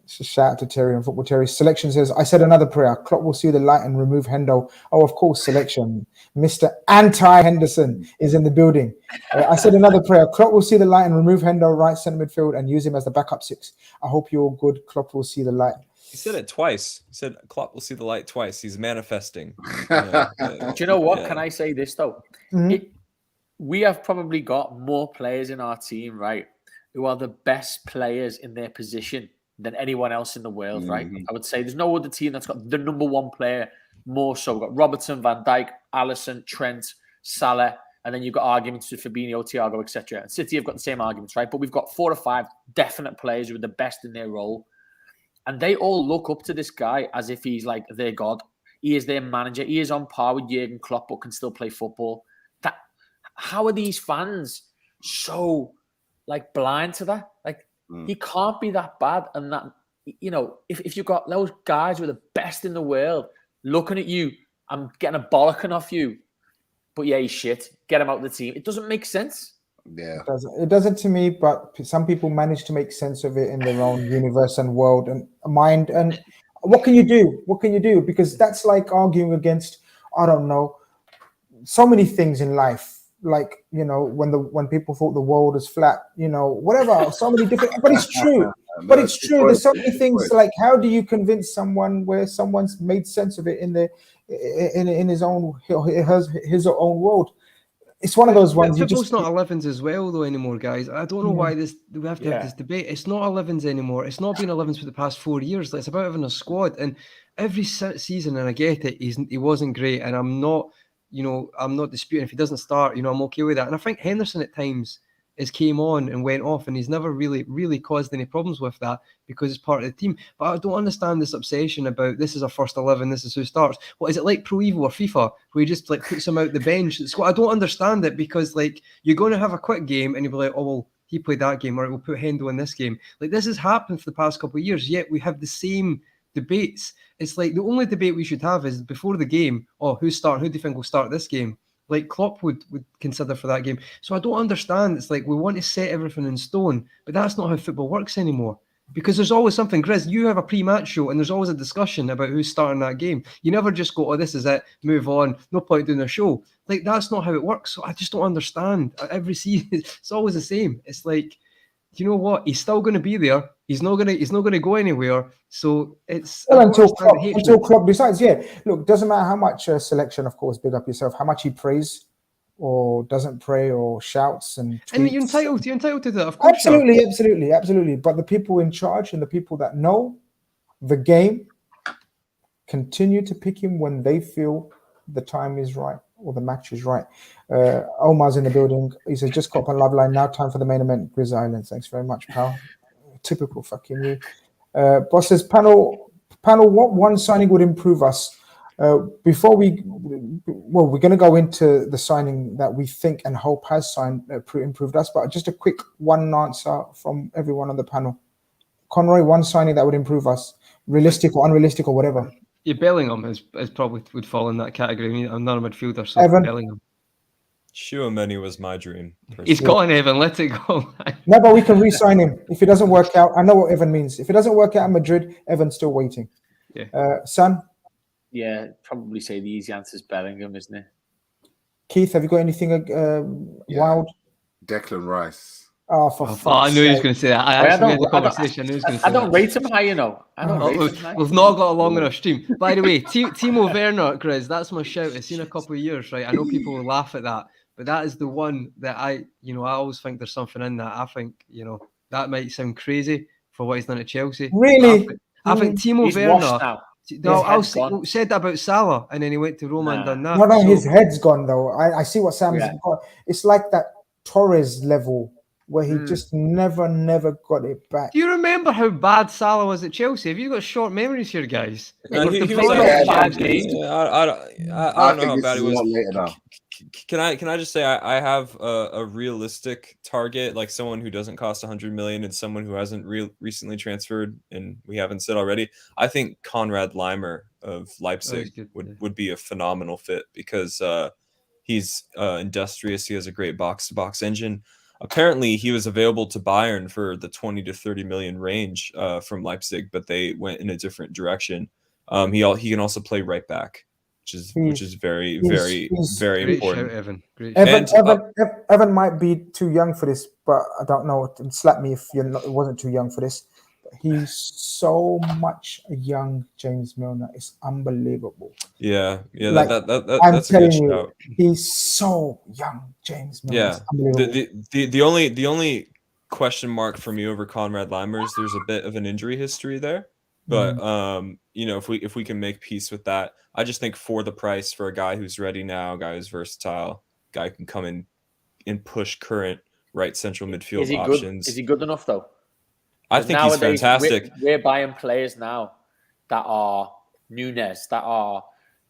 Shout out to Terry on Football Terry. Selection says, I said another prayer. Klopp will see the light and remove Hendo. Oh, of course, Selection. Mr. Anti-Henderson is in the building. I said another prayer. Klopp will see the light and remove Hendo right centre midfield and use him as the backup 6. I hope you're all good. Klopp will see the light. He said it twice. He said Klopp will see the light twice. He's manifesting. Do you know what? Can I say this, though? Mm-hmm. We have probably got more players in our team, right, who are the best players in their position than anyone else in the world, right? I would say there's no other team that's got the number one player more so. We've got Robertson, Van Dijk, Alisson, Trent, Salah, and then you've got arguments with Fabinho, Thiago, etc. And City have got the same arguments, right? But we've got 4 or 5 definite players who are the best in their role. And they all look up to this guy as if he's like their god. He is their manager. He is on par with Jurgen Klopp, but can still play football. How are these fans so like blind to that? Like he can't be that bad. And that, if you've got those guys who are the best in the world looking at you, I'm getting a bollocking off you. But yeah, he's shit. Get him out of the team. It doesn't make sense. Yeah, it doesn't to me, but some people manage to make sense of it in their own universe and world and mind. And what can you do? Because that's like arguing against, I don't know, so many things in life. Like, when people thought the world was flat, whatever, so many different, but it's true. But it's true. There's so many things. Like, how do you convince someone where someone's made sense of it in his own world? It's one of those ones. Football's not 11s as well, though, anymore, guys. I don't know why we have to have this debate. It's not 11s anymore. It's not been 11s for the past 4 years. It's about having a squad. And every season, and I get it, he wasn't great. And I'm not, I'm not disputing if he doesn't start, I'm okay with that. And I think Henderson at times has came on and went off, and he's never really caused any problems with that because it's part of the team. But I don't understand this obsession about this is our first 11, this is who starts. What is it like Pro Evo or FIFA where he just like puts him out the bench? I don't understand it, because like you're going to have a quick game and you'll be like, oh well, he played that game, or we'll put Hendo in this game. Like this has happened for the past couple of years, yet we have the same debates. It's like the only debate we should have is before the game, who's starting, who do you think will start this game? Like Klopp would consider for that game. So I don't understand. It's like we want to set everything in stone, but that's not how football works anymore. Because there's always something. Grizz, you have a pre-match show and there's always a discussion about who's starting that game. You never just go, this is it, move on, no point doing a show. Like that's not how it works. So I just don't understand. Every season, it's always the same. It's like, you know what? He's still going to be there. He's not going to go anywhere. So it's until Klopp decides. Yeah, look, doesn't matter how much selection, of course, big up yourself. How much he prays or doesn't pray or shouts and tweets. And you're entitled to that. Of course, absolutely. But the people in charge and the people that know the game continue to pick him when they feel the time is right or the match is right. Omar's in the building. He says, just cop on Love Line. Now time for the main event, Grizz Island. Thanks very much, pal. Typical fucking you. Boss says, panel, what one signing would improve us? We're going to go into the signing that we think and hope has improved us, but just a quick one answer from everyone on the panel. Conroy, one signing that would improve us, realistic or unrealistic or whatever. Yeah, Bellingham is probably would fall in that category. I mean, I'm not a midfielder, so Evan? Bellingham. Chouameni was my dream. He's gone, Evan. Let it go. No, but we can re-sign him if it doesn't work out. I know what Evan means. If it doesn't work out in Madrid, Evan's still waiting. Yeah. Son? Yeah, probably say the easy answer is Bellingham, isn't it? Keith, have you got anything wild? Declan Rice. Oh, I knew he was going to say that. I don't rate him high, I don't rate him high. We've not got a long enough stream. By the way, Timo Werner, Grizz, that's my shout. It's in a couple of years, right? I know people will laugh at that, but that is the one that I always think there's something in that. I think, that might sound crazy for what he's done at Chelsea. Really? I think Timo he's Werner. No, I said that about Salah, and then he went to Roma and done that. No, his head's gone though. I see what Sam's got. It's like that Torres level where he just never got it back. Do you remember how bad Salah was at Chelsea? Have you got short memories here, guys? He was I don't know how bad he was. Can I just say I have a realistic target, like someone who doesn't cost 100 million and someone who hasn't recently transferred, and we haven't said already. I think Konrad Laimer of Leipzig would be a phenomenal fit because he's industrious. He has a great box-to-box engine. Apparently, he was available to Bayern for the 20 to 30 million range from Leipzig, but they went in a different direction. He can also play right back, which is very important. Shout, Evan might be too young for this, but I don't know. Slap me if it wasn't too young for this. He's so much a young James Milner. It's unbelievable. Yeah, like, that's a good shout. He's so young, James Milner. Yeah, the only question mark for me over Konrad Laimer is there's a bit of an injury history there, but if we can make peace with that, I just think for the price, for a guy who's ready now, guy who's versatile, guy who can come in and push current right central midfield options. Is he good enough though? I think he's fantastic. We're buying players now that are Nunes, that are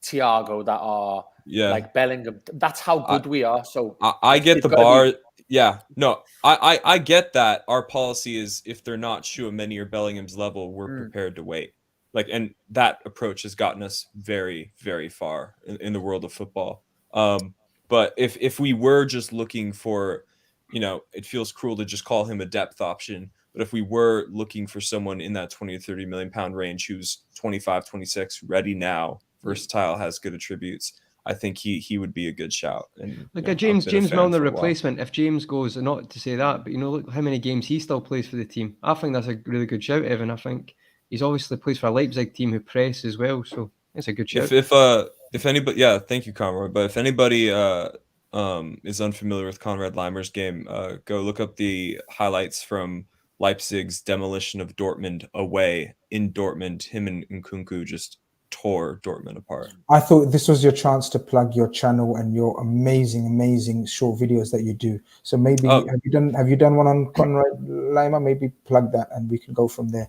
Thiago, that are like Bellingham. That's how good we are. So I get the bar. Yeah, no, I get that. Our policy is if they're not Chouameni or Bellingham's level, we're prepared to wait. And that approach has gotten us very, very far in the world of football. But if we were just looking for, it feels cruel to just call him a depth option. But if we were looking for someone in that 20 to 30 million pound range who's 25, 26, ready now, versatile, has good attributes, I think he would be a good shout. And like a James Milner replacement, if James goes, not to say that, but look how many games he still plays for the team. I think that's a really good shout, Evan. I think he's obviously plays for a Leipzig team who press as well, so it's a good shout. If anybody, thank you, Conroy. But if anybody is unfamiliar with Konrad Laimer's game, go look up the highlights from Leipzig's demolition of Dortmund away in Dortmund. Him and Nkunku just tore Dortmund apart. I thought this was your chance to plug your channel and your amazing short videos that you do. So maybe have you done one on Conrad Lima? Maybe plug that and we can go from there.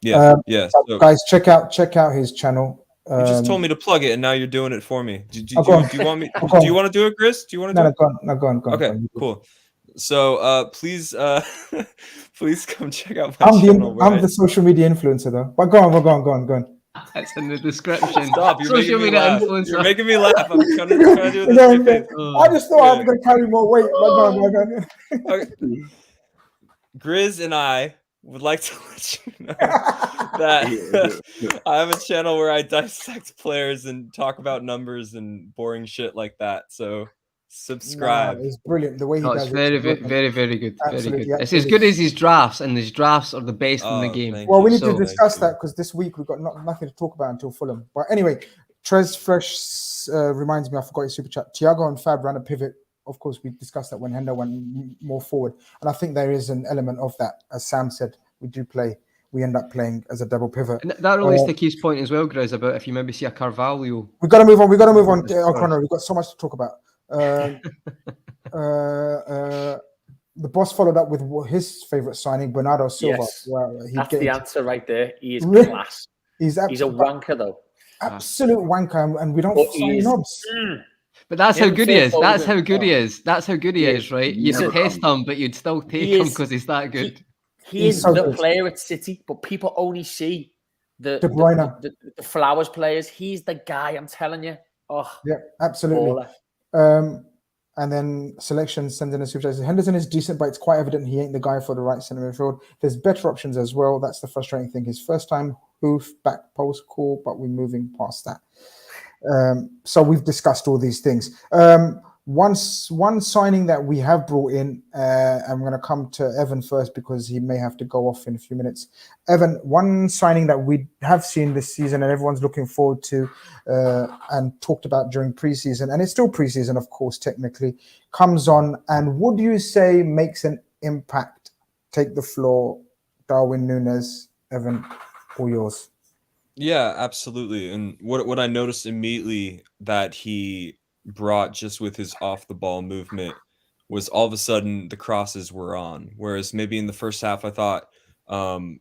Yeah, yeah. So, guys, check out his channel. You just told me to plug it, and now you're doing it for me. Do you want me? Do you want to do it, Chris? Do you want to do it? Go on. Okay, cool. So, please come check out my channel. I'm the social media influencer, though. But go on. That's in the description. Stop! You're social media influencer. You're making me laugh. I'm trying to do this. I just thought I was going to carry more weight. But go on. Okay. Grizz and I would like to let you know that I have a channel where I dissect players and talk about numbers and boring shit like that. So subscribe. It's brilliant the way he does it's it. very good. Very good. Absolutely, It's as good as his drafts, and his drafts are the best in the game. Well, we need to discuss that because this week we've got nothing to talk about until Fulham. But anyway, Trez Fresh reminds me, I forgot his super chat. Thiago and Fab ran a pivot. Of course, we discussed that when Hendo went more forward. And I think there is an element of that. As Sam said, we end up playing as a double pivot. And that relates to Keith's point as well, Grizz, about if you maybe see a Carvalho. We've got to move on. O'Connor, we've got so much to talk about. The boss followed up with his favorite signing, Bernardo Silva. Yes. Well, that's the answer right there. He is class. He's a wanker, though. Absolute wanker, and we don't sign knobs. But that's how good he is. That's how good he is. That's how good he is, right? You detest him, but you'd still take him because he's that good. He is the player at City, but people only see the Flowers players. He's the guy, I'm telling you. Oh, yeah, absolutely. And then Selection sends in a super chat. Henderson is decent, but it's quite evident he ain't the guy for the right centre midfield. There's better options as well. That's the frustrating thing. His first time hoof back post, cool, but we're moving past that. So we've discussed all these things. One signing that we have brought in, I'm going to come to Evan first because he may have to go off in a few minutes. Evan, one signing that we have seen this season and everyone's looking forward to and talked about during preseason, and it's still preseason, of course, technically, comes on and would you say makes an impact? Take the floor, Darwin Núñez. Evan, all yours. Yeah, absolutely. And what I noticed immediately that he brought just with his off the ball movement was all of a sudden the crosses were on. Whereas maybe in the first half, I thought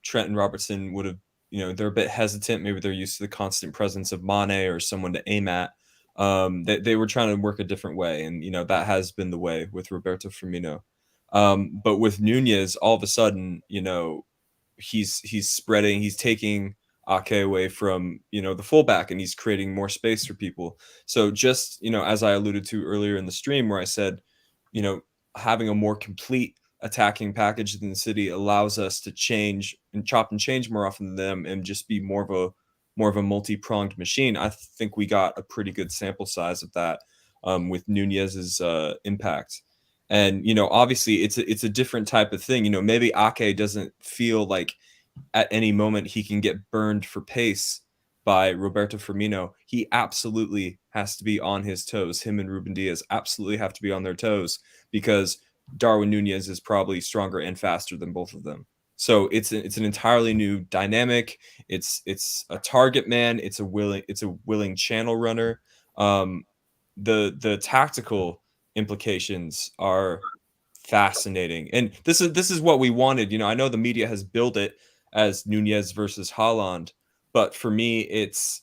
Trent and Robertson would have, they're a bit hesitant. Maybe they're used to the constant presence of Mane or someone to aim at. They were trying to work a different way. And, that has been the way with Roberto Firmino. But with Núñez, all of a sudden, he's spreading, he's taking Ake away from, the fullback, and he's creating more space for people. So just, as I alluded to earlier in the stream where I said, having a more complete attacking package than the City allows us to change and chop and change more often than them and just be more of a multi-pronged machine. I think we got a pretty good sample size of that with Núñez's impact. And, obviously it's a different type of thing. Maybe Ake doesn't feel like at any moment he can get burned for pace by Roberto Firmino. He absolutely has to be on his toes. Him and Ruben Diaz absolutely have to be on their toes because Darwin Núñez is probably stronger and faster than both of them. So it's an entirely new dynamic. It's a target man. It's a willing channel runner. The tactical implications are fascinating, and this is what we wanted. I know the media has billed it as Núñez versus Haaland, but for me, it's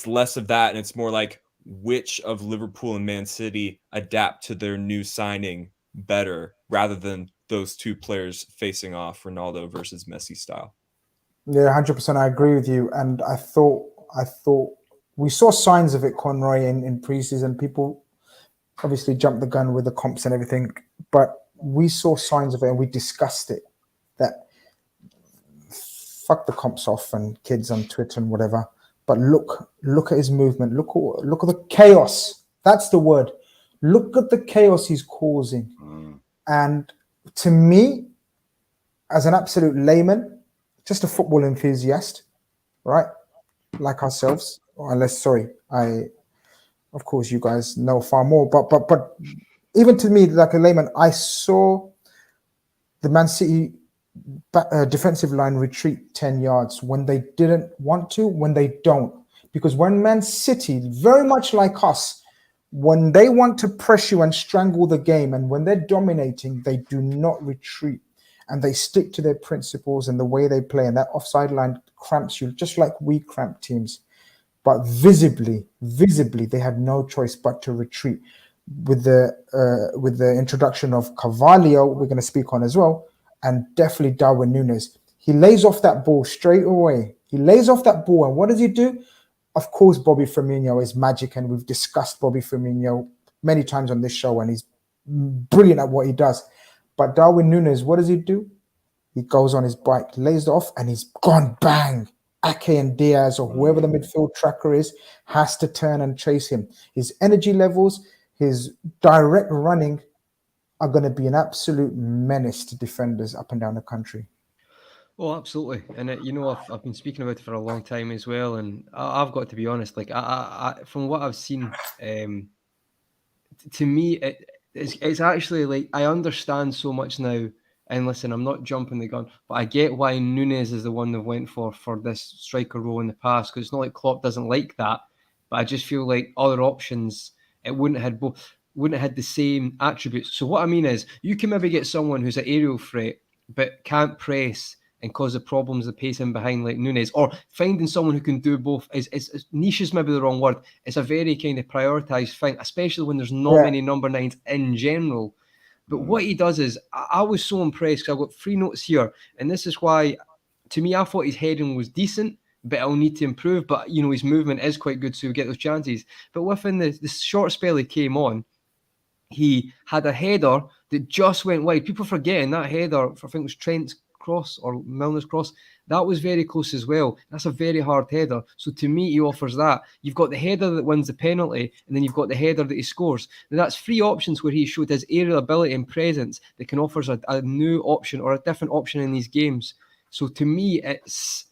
less of that, and it's more like which of Liverpool and Man City adapt to their new signing better, rather than those two players facing off, Ronaldo versus Messi style. Yeah, 100%. I agree with you, and I thought we saw signs of it, Conroy, in preseason. People obviously jumped the gun with the comps and everything, but we saw signs of it, and we discussed it. That fuck the comps off and kids on Twitter and whatever. But look at his movement. Look at the chaos. That's the word. Look at the chaos he's causing. And to me, as an absolute layman, just a football enthusiast, right? Like ourselves, of course, you guys know far more. But even to me, like a layman, I saw the Man City defensive line retreat 10 yards when they didn't want to, when they don't. Because when Man City, very much like us, when they want to press you and strangle the game, and when they're dominating, they do not retreat. And they stick to their principles and the way they play. And that offside line cramps you, just like we cramp teams. But visibly, they had no choice but to retreat. With the introduction of Carvalho, we're going to speak on as well, and definitely Darwin Núñez. He lays off that ball straight away. He lays off that ball, and what does he do? Of course, Bobby Firmino is magic, and we've discussed Bobby Firmino many times on this show, and he's brilliant at what he does. But Darwin Núñez, what does he do? He goes on his bike, lays it off, and he's gone bang. Ake and Diaz, or whoever the midfield tracker is, has to turn and chase him. His energy levels, his direct running are going to be an absolute menace to defenders up and down the country. Oh, absolutely. And I've been speaking about it for a long time as well. And I've got to be honest, like I from what I've seen, to me, it's actually like I understand so much now. And listen, I'm not jumping the gun, but I get why Núñez is the one they've went for this striker role in the past, because it's not like Klopp doesn't like that. But I just feel like other options, it wouldn't have had the same attributes. So what I mean is, you can maybe get someone who's an aerial threat but can't press and cause the problems the pace in behind like Núñez, or finding someone who can do both is niche is maybe the wrong word. It's a very kind of prioritised thing, especially when there's not many number 9s in general. But what he does is, I was so impressed, because I've got 3 notes here, and this is why, to me, I thought his heading was decent, but I'll need to improve. But, his movement is quite good, so he'll get those chances. But within the short spell he came on, he had a header that just went wide. People forgetting that header, I think it was Trent's cross or Milner's cross, that was very close as well. That's a very hard header. So to me, he offers that. You've got the header that wins the penalty, and then you've got the header that he scores. Now that's 3 options where he showed his aerial ability and presence that can offer us a new option or a different option in these games. So to me, it's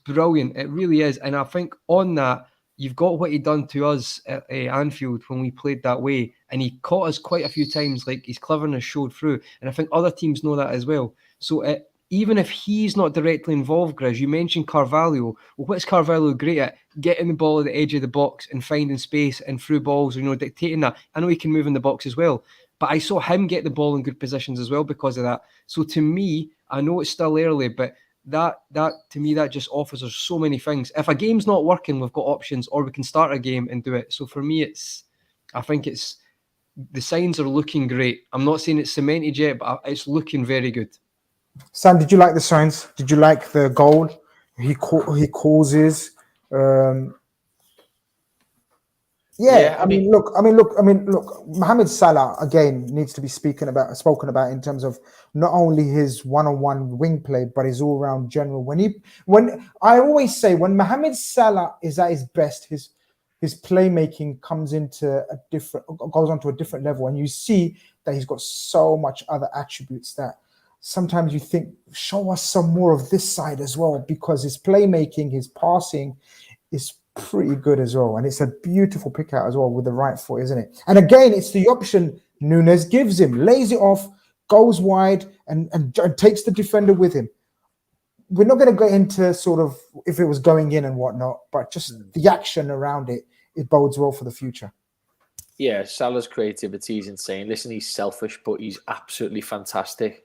brilliant. It really is. And I think on that, you've got what he done to us at Anfield when we played that way. And he caught us quite a few times, like his cleverness showed through. And I think other teams know that as well. So even if he's not directly involved, Grizz, you mentioned Carvalho. Well, what's Carvalho great at? Getting the ball at the edge of the box and finding space and through balls, dictating that. I know he can move in the box as well, but I saw him get the ball in good positions as well because of that. So to me, I know it's still early, but that to me, that just offers us so many things. If a game's not working, we've got options, or we can start a game and do it. So for me, I think the signs are looking great. I'm not saying it's cemented yet, but it's looking very good. Sam, did you like the signs? Did you like the goal he causes? I mean, look. Mohamed Salah again needs to be spoken about in terms of not only his one-on-one wing play, but his all-round general. When I always say, when Mohamed Salah is at his best, his playmaking goes onto a different level, and you see that he's got so much other attributes that sometimes you think, show us some more of this side as well, because his playmaking, his passing is pretty good as well. And it's a beautiful pick out as well with the right foot, isn't it? And again, it's the option Núñez gives him, lays it off, goes wide and takes the defender with him. We're not going to get into sort of if it was going in and whatnot, but just the action around it bodes well for the future. Yeah, Salah's creativity is insane. Listen, he's selfish, but he's absolutely fantastic.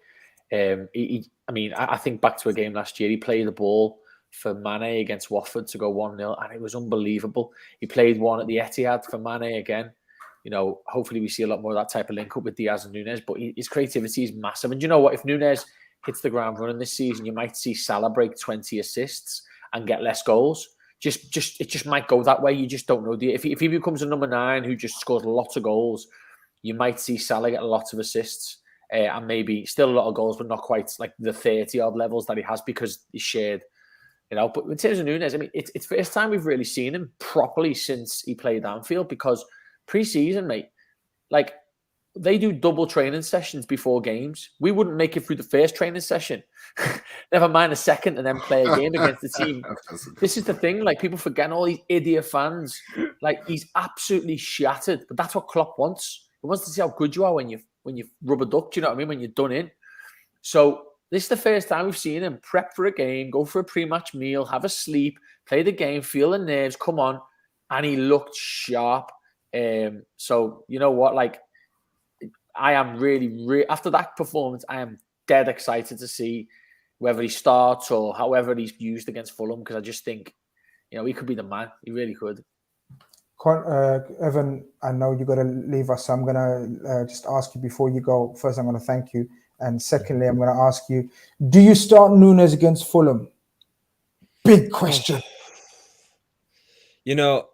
I think back to a game last year. He played the ball for Mane against Watford to go 1-0, and it was unbelievable. He played one at the Etihad for Mane again. Hopefully we see a lot more of that type of link up with Diaz and Núñez, but his creativity is massive. And you know what? If Núñez hits the ground running this season, you might see Salah break 20 assists and get less goals. It just might go that way. You just don't know. If he becomes a number 9 who just scores lots of goals, you might see Salah get lots of assists. And maybe still a lot of goals, but not quite like the 30-odd levels that he has because he's shared, But in terms of Núñez, I mean, it's the first time we've really seen him properly since he played Anfield, because pre-season, mate, like they do double training sessions before games. We wouldn't make it through the first training session, never mind a second, and then play a game against the team. This is the thing, like people forget, all these idiot fans, like he's absolutely shattered, but that's what Klopp wants. He wants to see how good you are when you rubber duck, do you know what I mean? When you're done in. So This is the first time we've seen him prep for a game, go for a pre-match meal, have a sleep, play the game, feel the nerves, come on. And he looked sharp. So, you know what? Like, I am really, after that performance, I am dead excited to see whether he starts or however he's used against Fulham, because I just think, you know, he could be the man. He really could. Evan, I know you got to leave us, so I'm going to just ask you before you go. First, I'm going to thank you. And secondly, I'm going to ask you, do you start Nunes against Fulham? Big question. You know,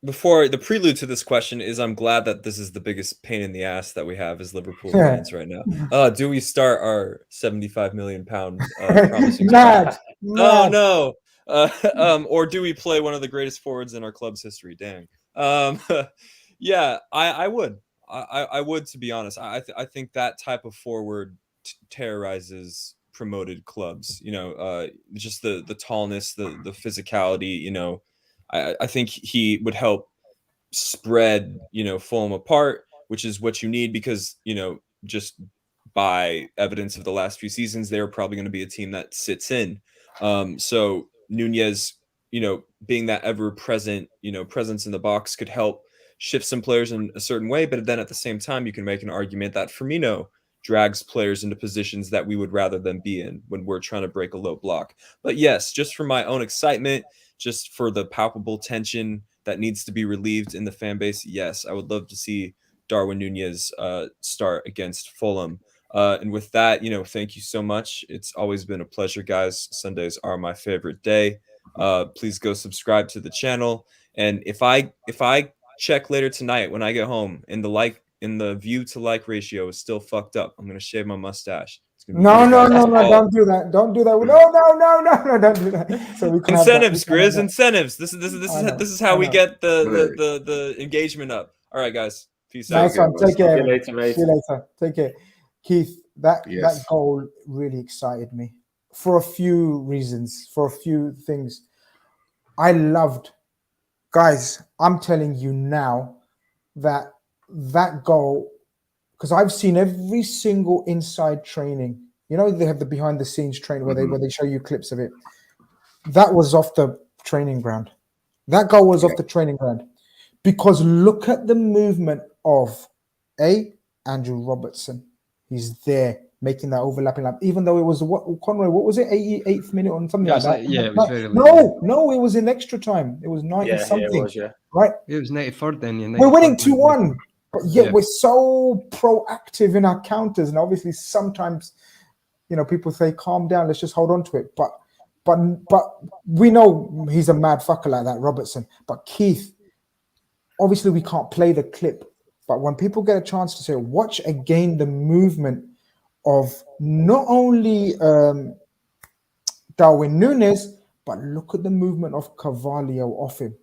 before the prelude to this question is, I'm glad that this is the biggest pain in the ass that we have as Liverpool fans right now. Do we start our £75 million promising? Mad. Oh no. Or do we play one of the greatest forwards in our club's history? Dang. Yeah, I would. I would, to be honest. I think that type of forward terrorizes promoted clubs. You know, just the tallness, the physicality. You know, I think he would help spread, you know, Fulham apart, which is what you need, because, you know, just by evidence of the last few seasons, they're probably going to be a team that sits in. So Nunez, you know, being that ever-present, you know, presence in the box could help shift some players in a certain way. But then at the same time, you can make an argument that Firmino drags players into positions that we would rather them be in when we're trying to break a low block. But yes, just for my own excitement, just for the palpable tension that needs to be relieved in the fan base, yes, I would love to see Darwin Nunez start against Fulham. And with that, you know, thank you so much. It's always been a pleasure, guys. Sundays are my favorite day. Please go subscribe to the channel. And if I check later tonight when I get home and the view to like ratio is still fucked up, I'm gonna shave my mustache. No, don't do that. Don't do that. No, don't do that. So we can incentives, Grizz, incentives. This is how we get the engagement up. All right, guys. Peace out. Nice one. Take care. See you later, mate. See you later. Take care. Keith, that goal really excited me for a few reasons, for a few things. I loved, guys, I'm telling you now that goal, because I've seen every single inside training. You know, they have the behind the scenes training where they show you clips of it. That was off the training ground. That goal was off the training ground. Because look at the movement of Andrew Robertson. He's there making that overlapping lap, even though it was Conroy, what was it, 88th minute or something like that? Yeah, it was very late. No, it was in extra time. It was 90 something. Yeah, it was, right? It was 93rd then. Yeah, we're winning 2-1, but yet we're so proactive in our counters, and obviously sometimes, you know, people say, "Calm down, let's just hold on to it." But we know he's a mad fucker like that, Robertson. But Keith, obviously we can't play the clip. But when people get a chance to say, watch again the movement of not only Darwin Nunez, but look at the movement of Carvalho off him.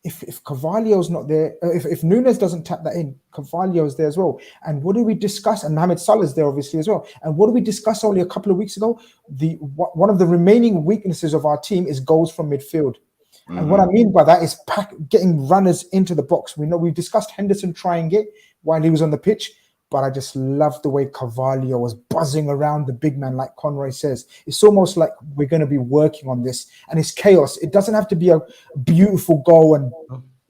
If Carvalho's not there, if Nunez doesn't tap that in, Carvalho's there as well. And what did we discuss? And Mohamed Salah's there obviously as well. And what did we discuss only a couple of weeks ago? One of the remaining weaknesses of our team is goals from midfield. And what I mean by that is getting runners into the box. We know we've discussed Henderson trying it while he was on the pitch, but I just love the way Carvalho was buzzing around the big man, like Conroy says. It's almost like we're going to be working on this, and it's chaos. It doesn't have to be a beautiful goal and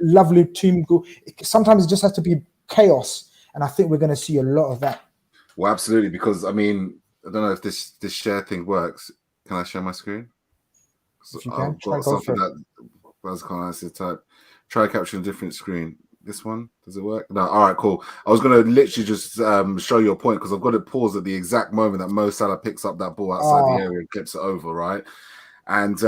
lovely team goal. Sometimes it just has to be chaos, and I think we're going to see a lot of that. Well, absolutely, because I mean, I don't know if this share thing works. Can I share my screen? If you can, I've got something that was kind of nice to type. Try capturing a different screen. This one, does it work? No. All right, cool. I was going to literally just show your point, because I've got it paused at the exact moment that Mo Salah picks up that ball outside the area and clips it over, right? And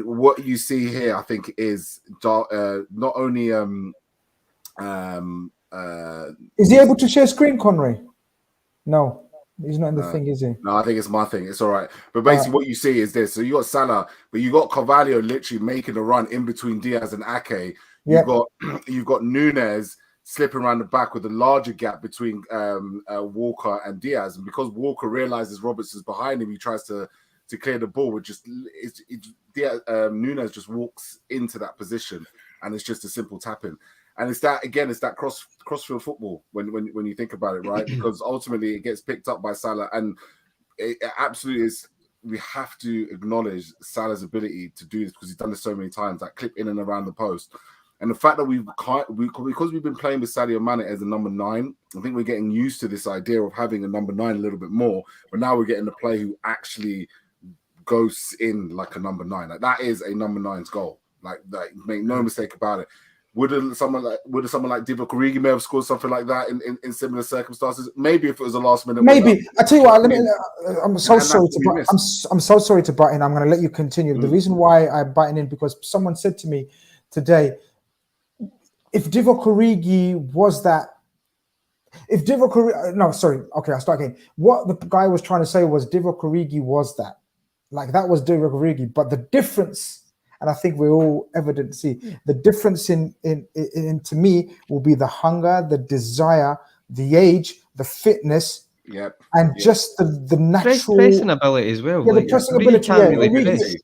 what you see here, I think, is not only is he able to share screen, Conroy? No. He's not in the thing, is he? No, I think it's my thing. It's all right. But basically what you see is this. So you got Salah, but you got Carvalho literally making a run in between Diaz and Ake. You've got Nunez slipping around the back with a larger gap between Walker and Diaz. And because Walker realizes Robertson's behind him, he tries to clear the ball. Nunez just walks into that position, and it's just a simple tap-in. And it's that crossfield football when you think about it, right? Because ultimately it gets picked up by Salah. And it absolutely is. We have to acknowledge Salah's ability to do this because he's done this so many times, that clip in and around the post. And the fact that because we've been playing with Sadio Mane as a number 9, I think we're getting used to this idea of having a number 9 a little bit more. But now we're getting a player who actually goes in like a number 9. Like that is a number 9's goal. Like make no mistake about it. Would someone like Divock Origi may have scored something like that in similar circumstances? Maybe if it was a last minute. Maybe. I tell you what. I'm so sorry to butt in. I'm going to let you continue. The reason why I'm butting in because someone said to me today, if Divock Origi was that. If Divock Origi, no, sorry. Okay, I'll start again. What the guy was trying to say was Divock Origi was that. Like that was Divock Origi, but the difference. And I think we're all evident to see the difference in to me will be the hunger, the desire, the age, the fitness, just the natural pressing ability as well. Yeah, the pressing ability, the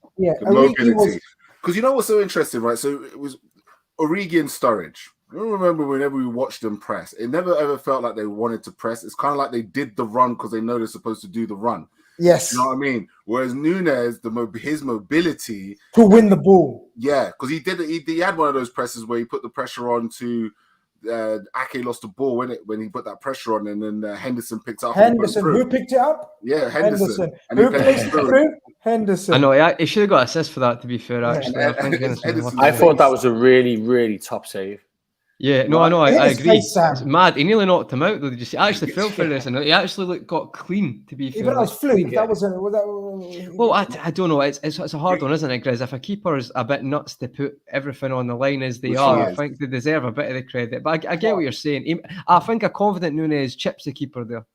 mobility. Because you know what's so interesting, right? So it was Origi and Sturridge. I remember whenever we watched them press, it never ever felt like they wanted to press. It's kind of like they did the run because they know they're supposed to do the run. Yes, you know what I mean. Whereas Nunes, his mobility to win the ball, because he had one of those presses where he put the pressure on to Ake lost the ball when he put that pressure on, and then Henderson picked it up. Henderson, who picked it up? Yeah, Henderson. And who placed it through? Henderson. I know. He should have got assist for that. To be fair, actually, I thought that was a really, really top save. Yeah, no, I know. I agree. It's mad. He nearly knocked him out, though. He actually fell for this, and he actually got clean. To be fair, even that was fluke. That was well, I don't know. It's a hard one, isn't it, Grizz? If a keeper's a bit nuts to put everything on the line as they are, I think they deserve a bit of the credit. But I get what you're saying. I think a confident Nunes chips the keeper there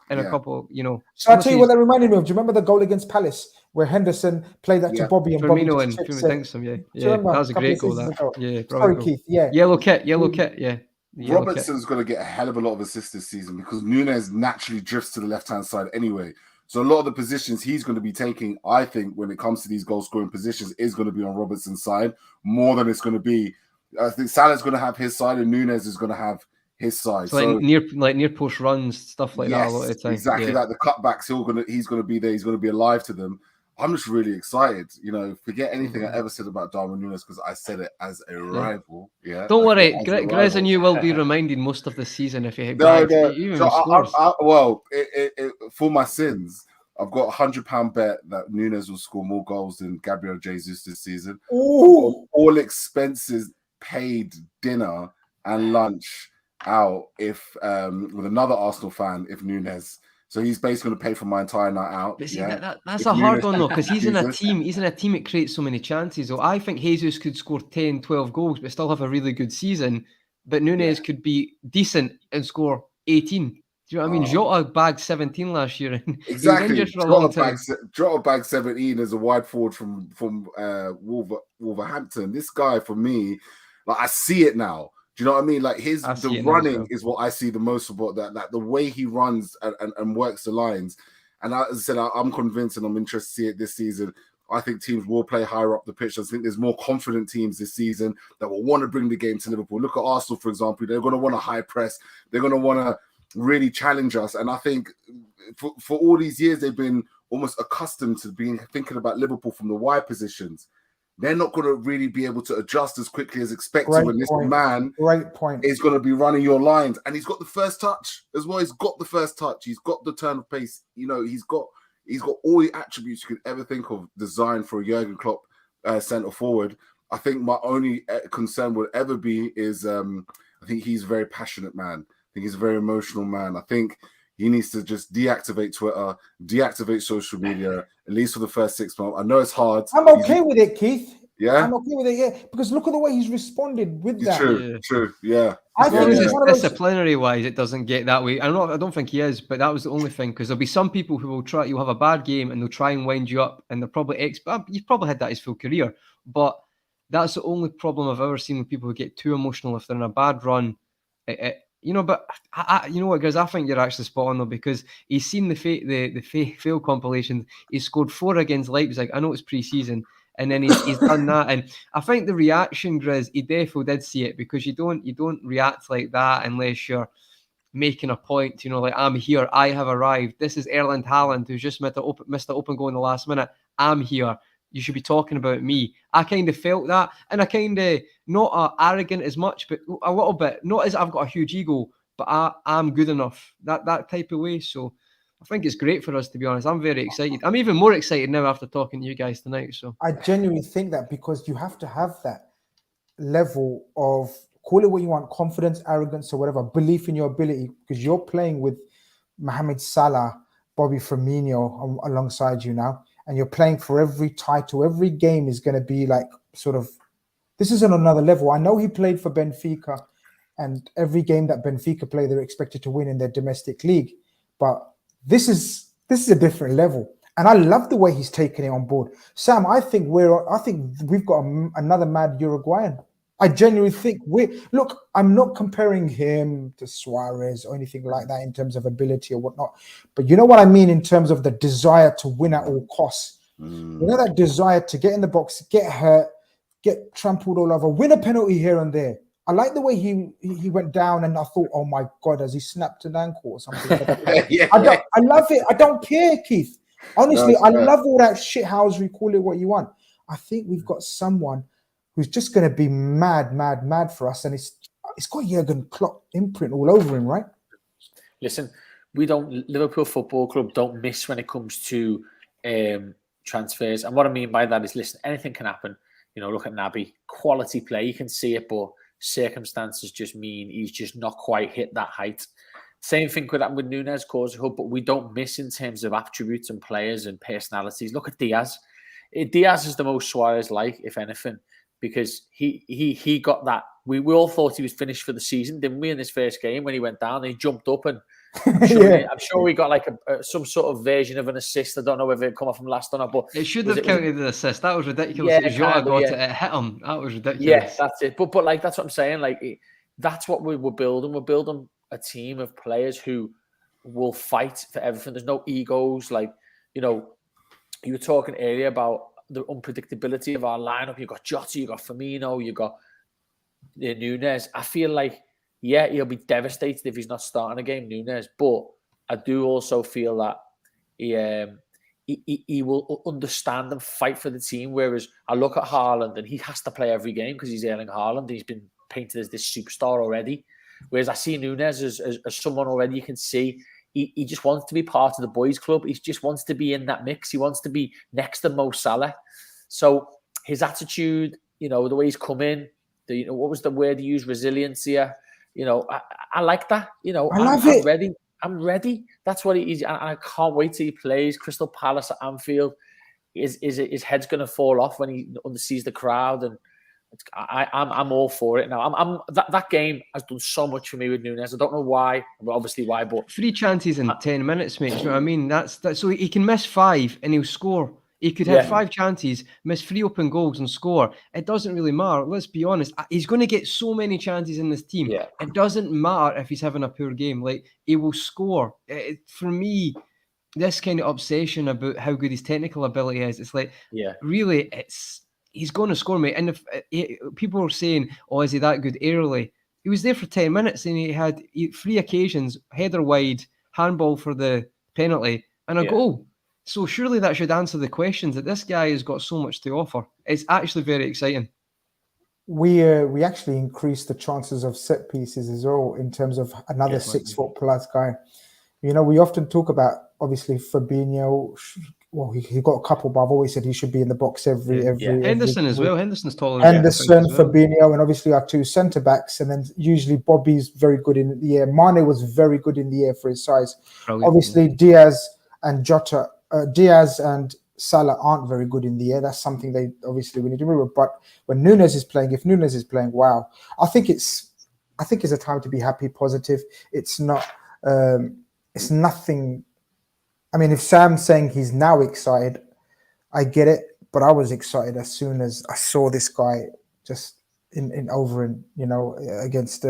in a couple. So I'll tell you what that reminded me of. Do you remember the goal against Palace where Henderson played that to Bobby and Firmino Bobby and Thinks that was a great goal. Sorry, Keith. Yeah, yellow kit. Yeah. Robertson's going to get a hell of a lot of assists this season because Nunes naturally drifts to the left-hand side anyway. So a lot of the positions he's going to be taking, I think, when it comes to these goal-scoring positions, is going to be on Robertson's side more than it's going to be. I think Salah's going to have his side and Nunes is going to have his side. So near post runs, stuff like that a lot of the time. Exactly like the cutbacks, he's going to be there. He's going to be alive to them. I'm just really excited. Forget anything I ever said about Darwin Nunes because I said it as a rival. Yeah. Don't worry, Grizz and you will be reminded most of the season if you hit back. For my sins, I've got £100 bet that Nunes will score more goals than Gabriel Jesus this season. All expenses paid, dinner and lunch out if with another Arsenal fan if Nunes. So he's basically going to pay for my entire night out. But see, that's a hard one though, because he's in a team. He's in a team that creates so many chances. So I think Jesus could score 10, 12 goals, but still have a really good season. But Nunes could be decent and score 18. Do you know what I mean? Jota bagged 17 last year. And exactly. He was injured for a long time. Jota bagged 17 as a wide forward from Wolverhampton. This guy, for me, like I see it now. Do you know what I mean? Like the running is what I see the most about that. Like the way he runs and works the lines. And as I said, I'm convinced and I'm interested to see it this season. I think teams will play higher up the pitch. I think there's more confident teams this season that will want to bring the game to Liverpool. Look at Arsenal, for example. They're going to want a high press. They're going to want to really challenge us. And I think for all these years, they've been almost accustomed to thinking about Liverpool from the wide positions. They're not going to really be able to adjust as quickly as expected when this man is going to be running your lines. And he's got the first touch as well. He's got the first touch. He's got the turn of pace. He's got all the attributes you could ever think of designed for a Jurgen Klopp centre forward. I think my only concern would ever be is I think he's a very passionate man. I think he's a very emotional man. I think he needs to just deactivate Twitter, deactivate social media, at least for the first 6 months. I know it's hard. I'm okay with it, Keith. Yeah? I'm okay with it, yeah. Because look at the way he's responded with that. True, yeah. I think disciplinary-wise, it doesn't get that way. I don't think he is, but that was the only thing. Because there'll be some people who will try, you'll have a bad game and they'll try and wind you up. And they're probably, you've probably had that his full career. But that's the only problem I've ever seen with people who get too emotional if they're in a bad run. But you know what, guys? I think you're actually spot on though, because he's seen the fail compilations. He scored 4 against Leipzig. I know it's pre-season, and then he's done that. And I think the reaction, Grizz, he definitely did see it, because you don't react like that unless you're making a point, you know, like, I'm here, I have arrived. This is Erling Haaland, who's just missed the open goal in the last minute. I'm here. You should be talking about me. I kind of felt that, and I kind of, not arrogant as much, but a little bit, not as I've got a huge ego, but I'm good enough, that type of way. So I think it's great for us, to be honest. I'm very excited. I'm even more excited now after talking to you guys tonight. So I genuinely think that, because you have to have that level of, call it what you want, confidence, arrogance, or whatever, belief in your ability, because you're playing with Mohamed Salah, Bobby Firmino alongside you now, and you're playing for every title. Every game is going to be like, sort of, this is on another level. I know he played for Benfica, and every game that Benfica play, they're expected to win in their domestic league. But this is a different level, and I love the way he's taken it on board. Sam, I think we've got another mad Uruguayan. I genuinely think look, I'm not comparing him to Suarez or anything like that in terms of ability or whatnot, but you know what I mean in terms of the desire to win at all costs. You know, that desire to get in the box, get hurt, get trampled all over, win a penalty here and there. I like the way he went down, and I thought, oh my God, has he snapped an ankle or something? I love it. I don't care, Keith. Honestly, I love all that shithousery, call it what you want. I think we've got someone who's just going to be mad for us, and it's got Jurgen Klopp imprint all over him, right? Listen, Liverpool Football Club don't miss when it comes to transfers, and what I mean by that is, listen, anything can happen. You know, look at Naby, quality play, you can see it, but circumstances just mean he's just not quite hit that height. Same thing could happen with Nunes, but we don't miss in terms of attributes and players and personalities. Look at Diaz. Diaz is the most Suarez-like, if anything, because he got that. We all thought he was finished for the season, didn't we, in his first game when he went down? And he jumped up, and I'm sure we got like some sort of version of an assist. I don't know whether it come off from last or not, but it should have counted the assist. That was ridiculous. Yeah, Jota got it, it hit him. That was ridiculous. Yeah, that's it. But like, that's what I'm saying. Like, that's what we're building. We're building a team of players who will fight for everything. There's no egos. Like, you know, you were talking earlier about the unpredictability of our lineup. You got Jota, you got Firmino, you got Nunes. I feel like, yeah, he'll be devastated if he's not starting a game, Nunes. But I do also feel that he will understand and fight for the team. Whereas I look at Haaland, and he has to play every game because he's Erling Haaland. He's been painted as this superstar already. Whereas I see Nunes as someone already you can see he just wants to be part of the boys' club. He just wants to be in that mix. He wants to be next to Mo Salah. So his attitude, you know, the way he's come in, what was the word he used? Resilience here. You know, I like that. You know, I'm ready. I'm ready. That's what he is. I can't wait till he plays Crystal Palace at Anfield. His head's going to fall off when he sees the crowd, and I'm all for it now. That game has done so much for me with Nunes. I don't know why. Well, obviously why, but 3 chances in 10 minutes, mate. Do you know what I mean? That's so he can miss 5 and he'll score. He could have 5 chances, miss 3 open goals and score. It doesn't really matter. Let's be honest. He's going to get so many chances in this team. Yeah. It doesn't matter if he's having a poor game. Like, he will score. For me, this kind of obsession about how good his technical ability is, it's like, really, he's going to score, mate. And if people are saying, oh, is he that good early? He was there for 10 minutes and he had 3 occasions, header wide, handball for the penalty, and a goal. So surely that should answer the questions that this guy has got so much to offer. It's actually very exciting. We actually increased the chances of set pieces as well in terms of another 6 foot plus guy. You know, we often talk about, obviously, Fabinho. Well, he got a couple, but I've always said he should be in the box every Henderson as well. Henderson's taller than Henderson, Fabinho, and obviously our 2 centre backs. And then usually Bobby's very good in the air. Mane was very good in the air for his size. Brilliant. Obviously, Diaz and Jota, Diaz and Salah aren't very good in the air. That's something we need to remember. But when Nunes is playing, if Nunes is playing, wow, I think it's a time to be happy, positive. It's not. It's nothing. I mean, if Sam's saying he's now excited, I get it. But I was excited as soon as I saw this guy just in you know, against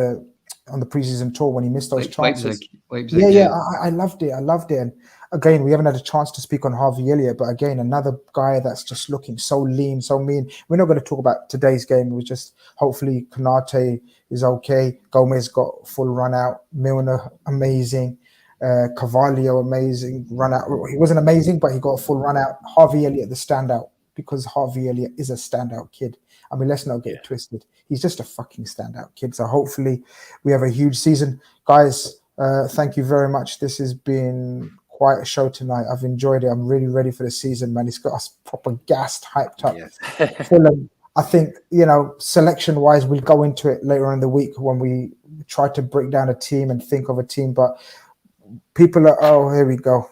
on the preseason tour when he missed those chances. Leipzig, yeah. I loved it. And again, we haven't had a chance to speak on Harvey Elliott, but again, another guy that's just looking so lean, so mean. We're not going to talk about today's game. It was just hopefully Konate is okay. Gomez got full run out. Milner, amazing. Carvalho, amazing run out. He wasn't amazing, but he got a full run out. Harvey Elliott, the standout, because Harvey Elliott is a standout kid. I mean, let's not get twisted. He's just a fucking standout kid. So hopefully we have a huge season. Guys, thank you very much. This has been quite a show tonight. I've enjoyed it. I'm really ready for the season, man. It's got us proper gassed, hyped up. Yes. Fulham, I think, selection-wise, we'll go into it later in the week when we try to break down a team and think of a team. But people are, here we go.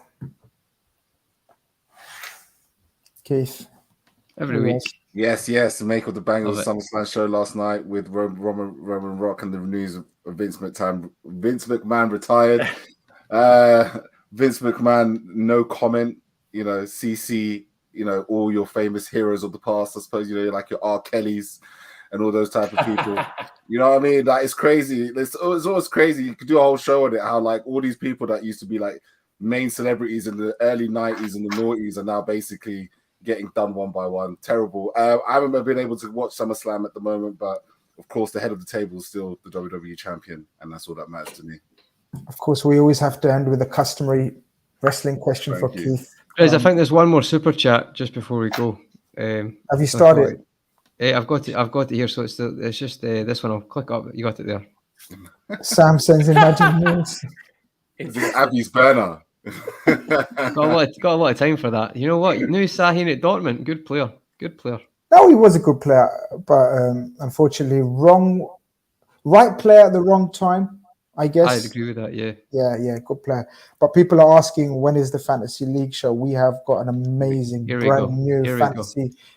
Keith. Every week. Yes. The make of the Bangles SummerSlam show last night with Roman Rock and the news of Vince McMahon retired. Vince McMahon, no comment. CC, all your famous heroes of the past. I suppose, like your R. Kellys and all those type of people. You know what I mean? Like, it's crazy. It's always crazy. You could do a whole show on it, how like all these people that used to be like main celebrities in the early 90s and the noughties are now basically getting done one by one. Terrible. I haven't been able to watch SummerSlam at the moment, but of course the head of the table is still the WWE champion, and that's all that matters to me. Of course, we always have to end with a customary wrestling question for Keith. Guys, I think there's one more super chat just before we go. Have you started? I've got it here. So it's just this one. I'll click up. You got it there. Sam sends Imagine News. Is it Abby's burner? got a lot of time for that. You know what? New Sahin at Dortmund, good player. No, he was a good player, but unfortunately, right player at the wrong time. I guess I'd agree with that. Yeah, good player. But people are asking, when is the Fantasy League show? We have got an amazing brand new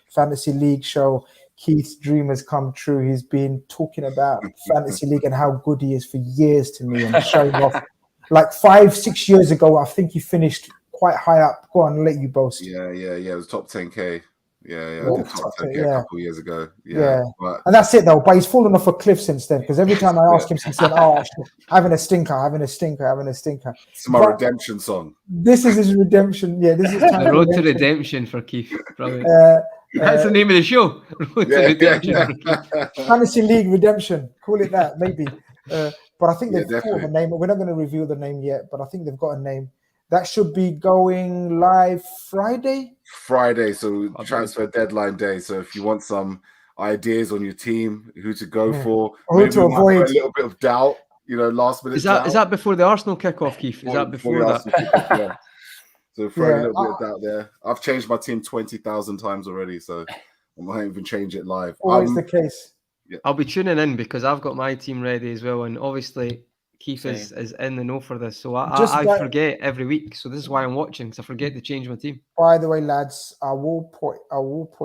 Fantasy League show. Keith's dream has come true. He's been talking about Fantasy League and how good he is for years to me and showing off. Like 5-6 years ago, I think he finished quite high up. Go on, I'll let you boast. Yeah. It was top 10K. Yeah. Top 10K a couple years ago. But, and that's it though. But he's fallen off a cliff since then. Because every time I ask him since then, having a stinker. It's my redemption song. This is his redemption. Yeah, this is the road to redemption for Keith. Probably. That's the name of the show. Road to redemption for Keith. Fantasy League Redemption. Call it that, maybe. But I think they've thought of a name. We're not going to reveal the name yet, but I think they've got a name. That should be going live Friday, so transfer deadline day. So if you want some ideas on your team, who to go for, who to avoid, a little bit of doubt, last minute. Is that before the Arsenal kickoff, Keith? Is that before that? Kickoff, So throw a little bit of doubt there. I've changed my team 20,000 times already, so I might even change it live. Always the case. Yeah. I'll be tuning in because I've got my team ready as well, and obviously Keith is in the know for this, so I forget every week. So this is why I'm watching, because I forget to change my team. By the way, lads, I will put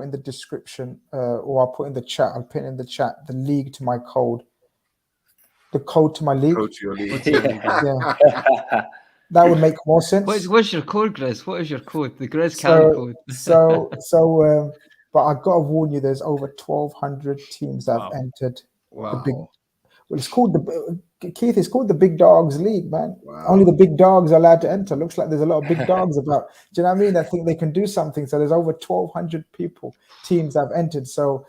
in the description, or I'll put in the chat. I'll put in the chat the league to my code, the code to my league. Code to your league. Yeah. That would make more sense. What's your code, Grizz? What is your code? The Grizz code. But I've got to warn you, there's over 1,200 teams that have entered. Wow. It's called Keith, it's called the Big Dogs League, man. Wow. Only the big dogs are allowed to enter. Looks like there's a lot of big dogs about. Do you know what I mean? I think they can do something. So there's over 1,200 teams that have entered. So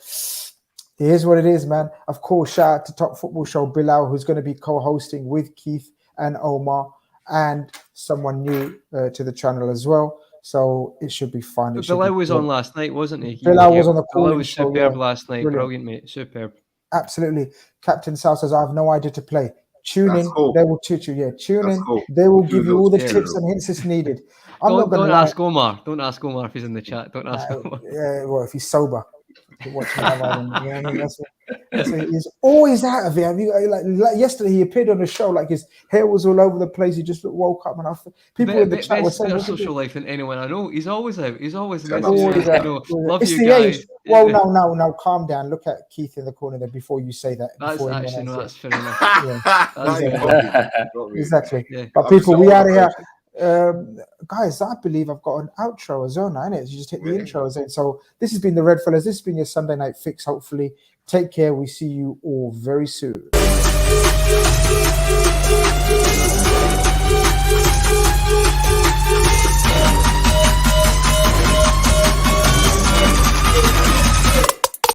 here's what it is, man. Of course, shout out to Top Football Show Bilal, who's going to be co-hosting with Keith and Omar and someone new to the channel as well. So it should be fun. Bilal was on last night, wasn't he? Bilal was on the call. Bilal was superb last night. Brilliant, mate. Superb. Absolutely. Captain Sal says, I have no idea to play. Tune in. Cool. They will teach you. Yeah, tune in. Cool. They will give you all the tips and hints that's needed. Don't ask Omar. Don't ask Omar if he's in the chat. Don't ask Omar. Yeah, well, if he's sober. He's always out of it. Have you, like yesterday, he appeared on a show like his hair was all over the place. He just woke up and people in the chat were saying, social life than anyone I know. He's always out. He's always out. Love it's you the guys. Age. Well, no, calm down. Look at Keith in the corner there before you say that. That's fair enough. Exactly. Yeah. But people, we out of here. Guys, I believe I've got an outro, a zone, innit? You just hit the intro zone. So this has been the Red Fellas. This has been your Sunday night fix. Hopefully, Take care. We see you all very soon.